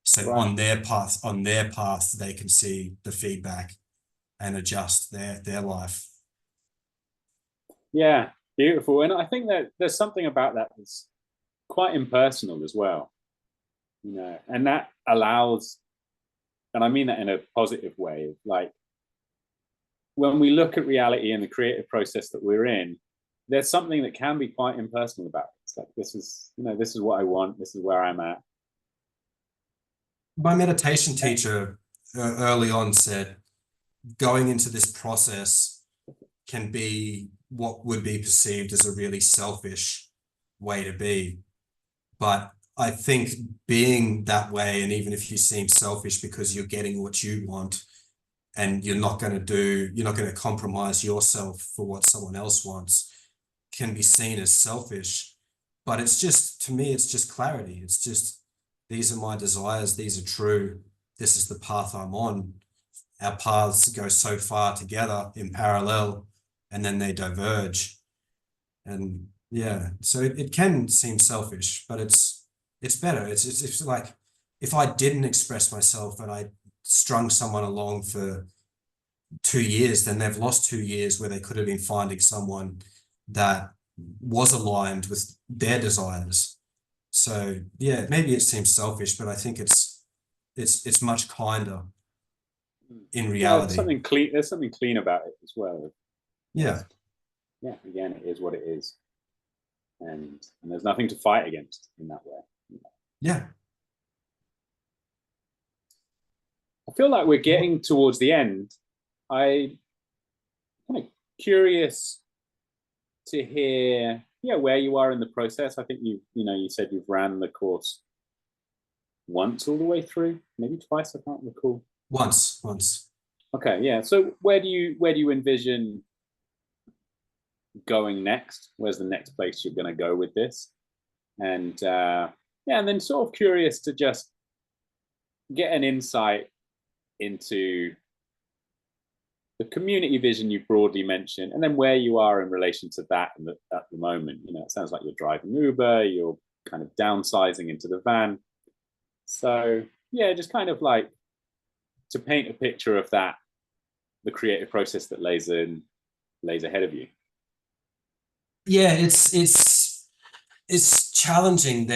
B: So
A: Right.
B: on their path, they can see the feedback and adjust their life.
A: Yeah, beautiful. And I think that there's something about that that's quite impersonal as well, you know, and that allows, and I mean that in a positive way, like when we look at reality and the creative process that we're in, there's something that can be quite impersonal about it. It's like, this is, you know, this is what I want, this is where I'm at.
B: My meditation teacher early on said, going into this process can be what would be perceived as a really selfish way to be. But I think being that way, and even if you seem selfish because you're getting what you want and you're not going to compromise yourself for what someone else wants, can be seen as selfish. But it's just, to me, it's just clarity. It's just, these are my desires. These are true. This is the path I'm on. Our paths go so far together in parallel and then they diverge. And yeah, so it can seem selfish, but it's better. It's like if I didn't express myself and I strung someone along for 2 years, then they've lost 2 years where they could have been finding someone that was aligned with their desires. So yeah, maybe it seems selfish, but I think it's much kinder in
A: Yeah, there's
B: reality.
A: something clean. There's something clean about it as well.
B: Yeah,
A: Yeah, again, it is what it is, and there's nothing to fight against in that way.
B: yeah.
A: I feel like we're getting towards the end. I'm kind of curious to hear, yeah, where you are in the process. I think you know, you said you've ran the course once all the way through, maybe twice. I can't recall.
B: Once.
A: Okay, yeah. So where do you envision going next? Where's the next place you're going to go with this? And yeah, and then sort of curious to just get an insight into the community vision you broadly mentioned, and then where you are in relation to that at the moment. You know, it sounds like you're driving Uber, you're kind of downsizing into the van. So yeah, just kind of like to paint a picture of that, the creative process that lays in lays ahead of you.
B: Yeah, it's challenging.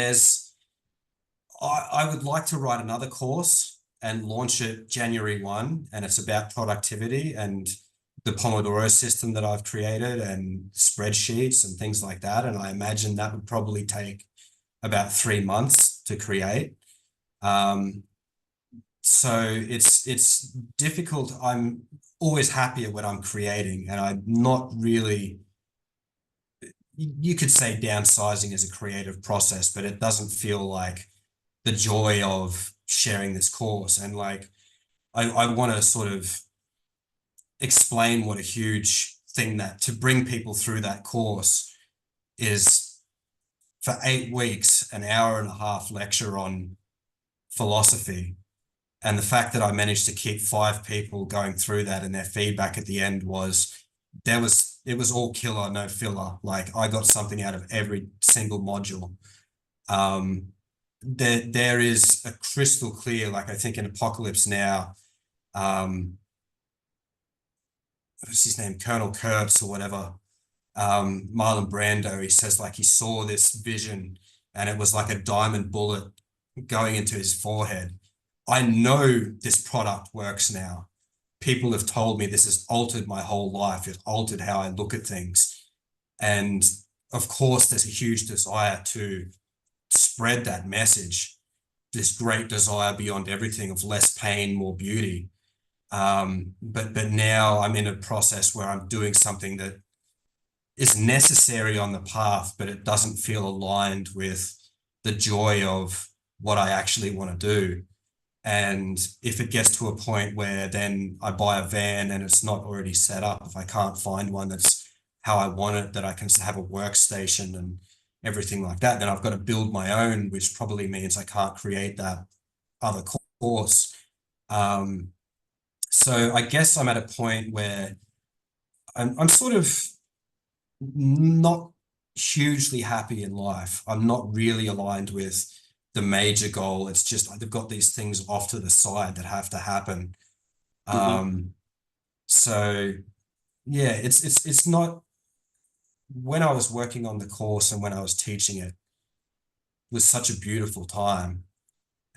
B: I would like to write another course and launch it January 1, and it's about productivity and the Pomodoro system that I've created and spreadsheets and things like that. And I imagine that would probably take about 3 months to create. So it's difficult. I'm always happier when I'm creating, and I'm not really, you could say downsizing is a creative process, but it doesn't feel like the joy of sharing this course. And like, I want to sort of explain what a huge thing that to bring people through that course is for 8 weeks, an hour and a half lecture on philosophy. And the fact that I managed to keep 5 people going through that, and their feedback at the end was it was all killer, no filler. Like, I got something out of every single module. There is a crystal clear, like I think in Apocalypse Now, what's his name, Colonel Kurtz or whatever, Marlon Brando, he says like he saw this vision and it was like a diamond bullet going into his forehead. I know this product works now. People have told me this has altered my whole life. It's altered how I look at things. And of course, there's a huge desire to spread that message, this great desire beyond everything of less pain, more beauty. But now I'm in a process where I'm doing something that is necessary on the path, but it doesn't feel aligned with the joy of what I actually want to do. And if it gets to a point where then I buy a van and it's not already set up, if I can't find one that's how I want it, that I can have a workstation and everything like that, then I've got to build my own, which probably means I can't create that other course. So I guess I'm at a point where I'm sort of not hugely happy in life. I'm not really aligned with the major goal. It's just they've got these things off to the side that have to happen. So yeah, it's not, when I was working on the course and when I was teaching it was such a beautiful time.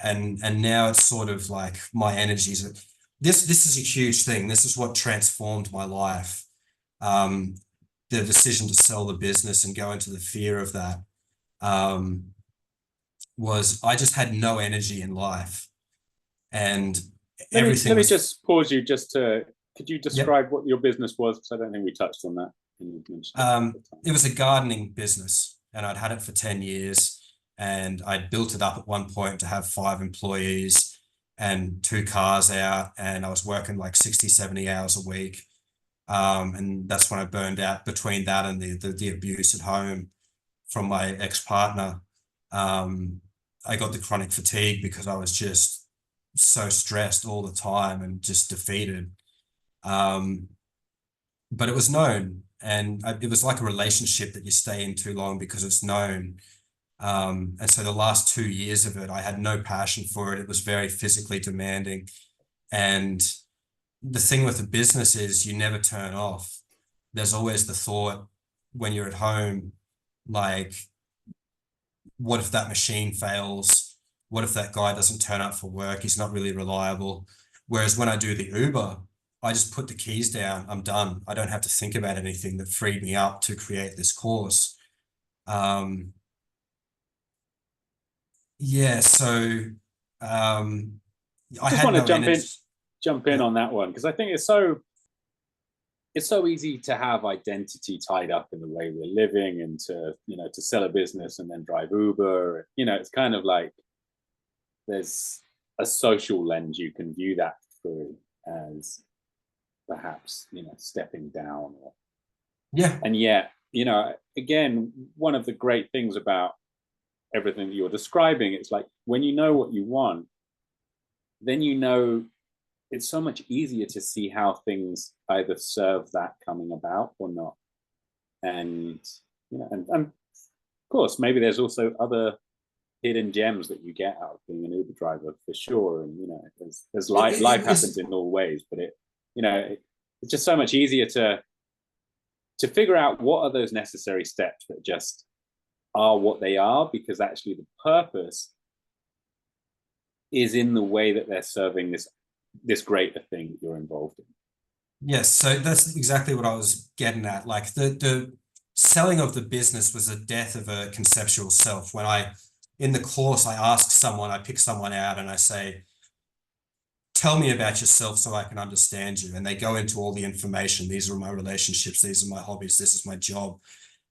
B: And now it's sort of like my energies. This is a huge thing. This is what transformed my life. The decision to sell the business and go into the fear of that was I just had no energy in life, and everything
A: let me
B: was.
A: just pause you just to, could you
B: Yep.
A: describe what your business was? Because I don't think we touched on that.
B: It was a gardening business, and I'd had it for 10 years, and I'd built it up at one point to have 5 employees and 2 cars out, and I was working like 60, 70 hours a week. And that's when I burned out between that and the abuse at home from my ex-partner. I got the chronic fatigue because I was just so stressed all the time and just defeated. But it was known, and it was like a relationship that you stay in too long because it's known. And so the last 2 years of it, I had no passion for it. It was very physically demanding. And the thing with the business is you never turn off. There's always the thought when you're at home, like, what if that machine fails? What if that guy doesn't turn up for work? He's not really reliable. Whereas when I do the Uber, I just put the keys down. I'm done. I don't have to think about anything. That freed me up to create this course. Yeah, so I
A: Just
B: had
A: want to
B: no energy.
A: jump in
B: Yeah.
A: on that one because I think it's so easy to have identity tied up in the way we're living and to, to sell a business and then drive Uber. It's kind of like there's a social lens you can view that through as perhaps, stepping down.
B: Yeah.
A: And yet, again, one of the great things about everything that you're describing, it's like when you know what you want, then it's so much easier to see how things either serve that coming about or not. And and of course, maybe there's also other hidden gems that you get out of being an Uber driver for sure. And there's life happens
B: It's
A: in all ways, but it's just so much easier to to figure out what are those necessary steps that just are what they are, because actually the purpose is in the way that they're serving this greater thing that you're involved in.
B: Yes, so that's exactly what I was getting at. Like the selling of the business was the death of a conceptual self. When in the course, I ask someone, I pick someone out and I say, tell me about yourself so I can understand you. And they go into all the information. These are my relationships. These are my hobbies. This is my job.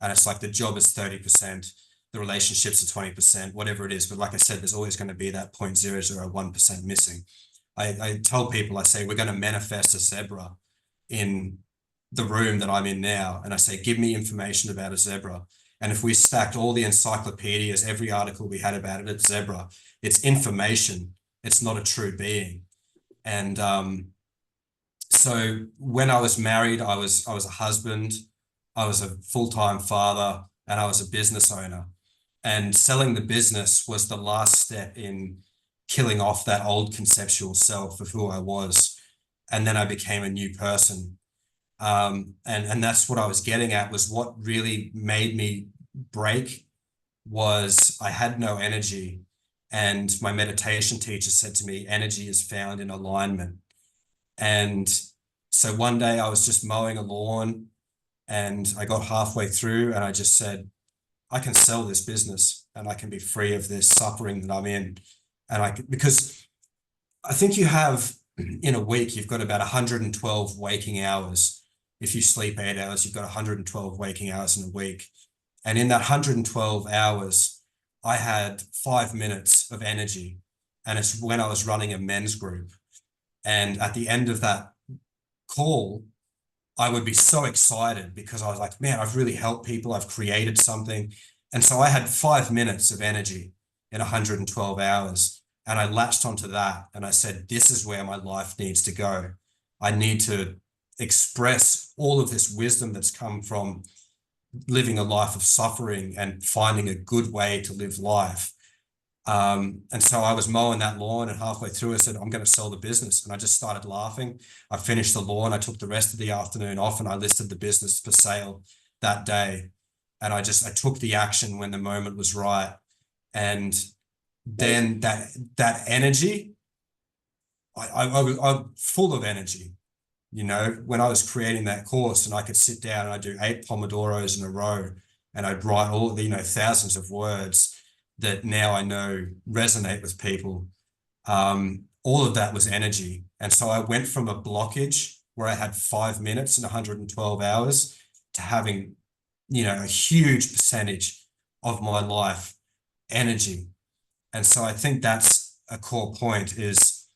B: And it's like the job is 30%, the relationships are 20%, whatever it is. But like I said, there's always going to be that 0.001% missing. I tell people, I say, we're going to manifest a zebra in the room that I'm in now. And I say, give me information about a zebra. And if we stacked all the encyclopedias, every article we had about it, it's zebra. It's information. It's not a true being. And so when I was married, I was a husband, I was a full-time father, and I was a business owner. And selling the business was the last step in killing off that old conceptual self of who I was. And then I became a new person. And that's what I was getting at, was what really made me break was I had no energy. And my meditation teacher said to me, energy is found in alignment. And so one day I was just mowing a lawn and I got halfway through and I just said, I can sell this business and I can be free of this suffering that I'm in. Because I think you have in a week, you've got about 112 waking hours. If you sleep 8 hours, you've got 112 waking hours in a week. And in that 112 hours, I had 5 minutes of energy. And it's when I was running a men's group. And at the end of that call, I would be so excited because I was like, man, I've really helped people. I've created something. And so I had 5 minutes of energy in 112 hours. And I latched onto that. And I said, this is where my life needs to go. I need to express all of this wisdom that's come from living a life of suffering and finding a good way to live life. And so I was mowing that lawn and halfway through I said, I'm going to sell the business. And I just started laughing. I finished the lawn. I took the rest of the afternoon off and I listed the business for sale that day. And I took the action when the moment was right. And then that energy, I'm full of energy. You know, when I was creating that course and I could sit down and I'd do 8 Pomodoros in a row and I'd write all the, thousands of words that now I know resonate with people. All of that was energy. And so I went from a blockage where I had 5 minutes and 112 hours to having, a huge percentage of my life energy. And so I think that's a core point is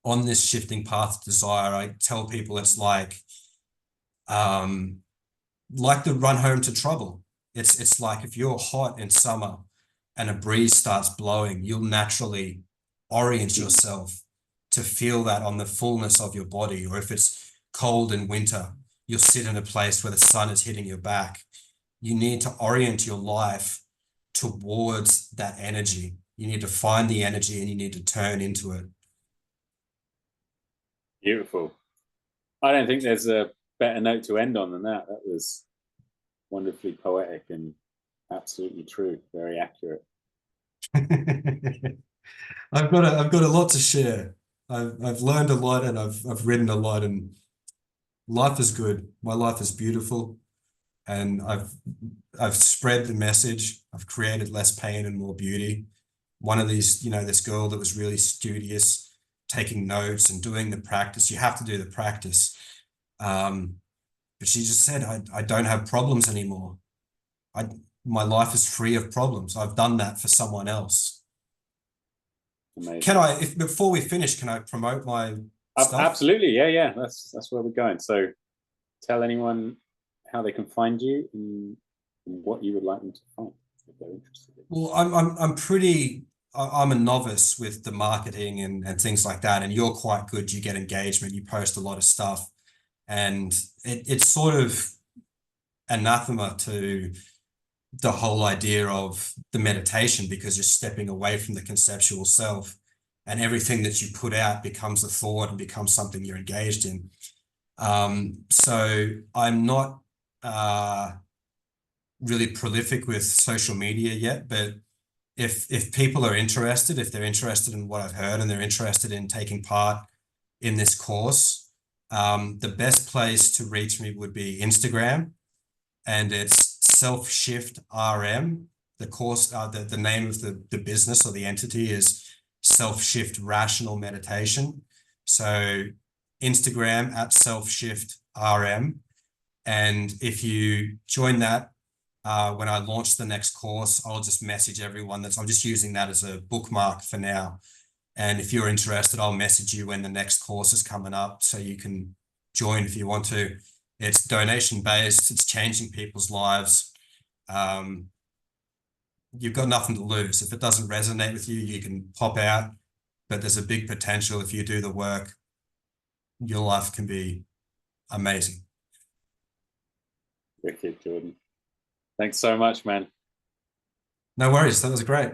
B: on this shifting path of desire. I tell people it's like the run home to trouble. It's like if you're hot in summer and a breeze starts blowing, you'll naturally orient yourself to feel that on the fullness of your body. Or if it's cold in winter, you'll sit in a place where the sun is hitting your back. You need to orient your life towards that energy. You need to find the energy and you need to turn into it.
A: Beautiful. I don't think there's a better note to end on than that. That was wonderfully poetic and absolutely true. Very accurate.
B: I've got a lot to share. I've learned a lot and I've written a lot, and life is good. My life is beautiful, and I've spread the message. I've created less pain and more beauty. One of these, this girl that was really studious, taking notes and doing the practice. You have to do the practice. But she just said, I don't have problems anymore. My life is free of problems. I've done that for someone else.
A: Amazing.
B: Before we finish, can I promote my stuff?
A: Absolutely. Yeah. That's where we're going. So tell anyone how they can find you and what you would like them to find if they're interested.
B: Well, I'm a novice with the marketing and things like that. And you're quite good. You get engagement. You post a lot of stuff. And it's sort of anathema to the whole idea of the meditation, because you're stepping away from the conceptual self and everything that you put out becomes a thought and becomes something you're engaged in. So I'm not really prolific with social media yet, but if people are interested, if they're interested in what I've heard and they're interested in taking part in this course, the best place to reach me would be Instagram, and it's Self Shift RM. The course, the name of the business or the entity is Self Shift Rational Meditation. So Instagram at Self Shift RM. And if you join that, when I launch the next course, I'll just message everyone I'm just using that as a bookmark for now. And if you're interested, I'll message you when the next course is coming up so you can join if you want to. It's donation based, it's changing people's lives. You've got nothing to lose. If it doesn't resonate with you, you can pop out, but there's a big potential if you do the work. Your life can be amazing.
A: Wicked, Jordan. Thanks so much, man.
B: No worries. That was great.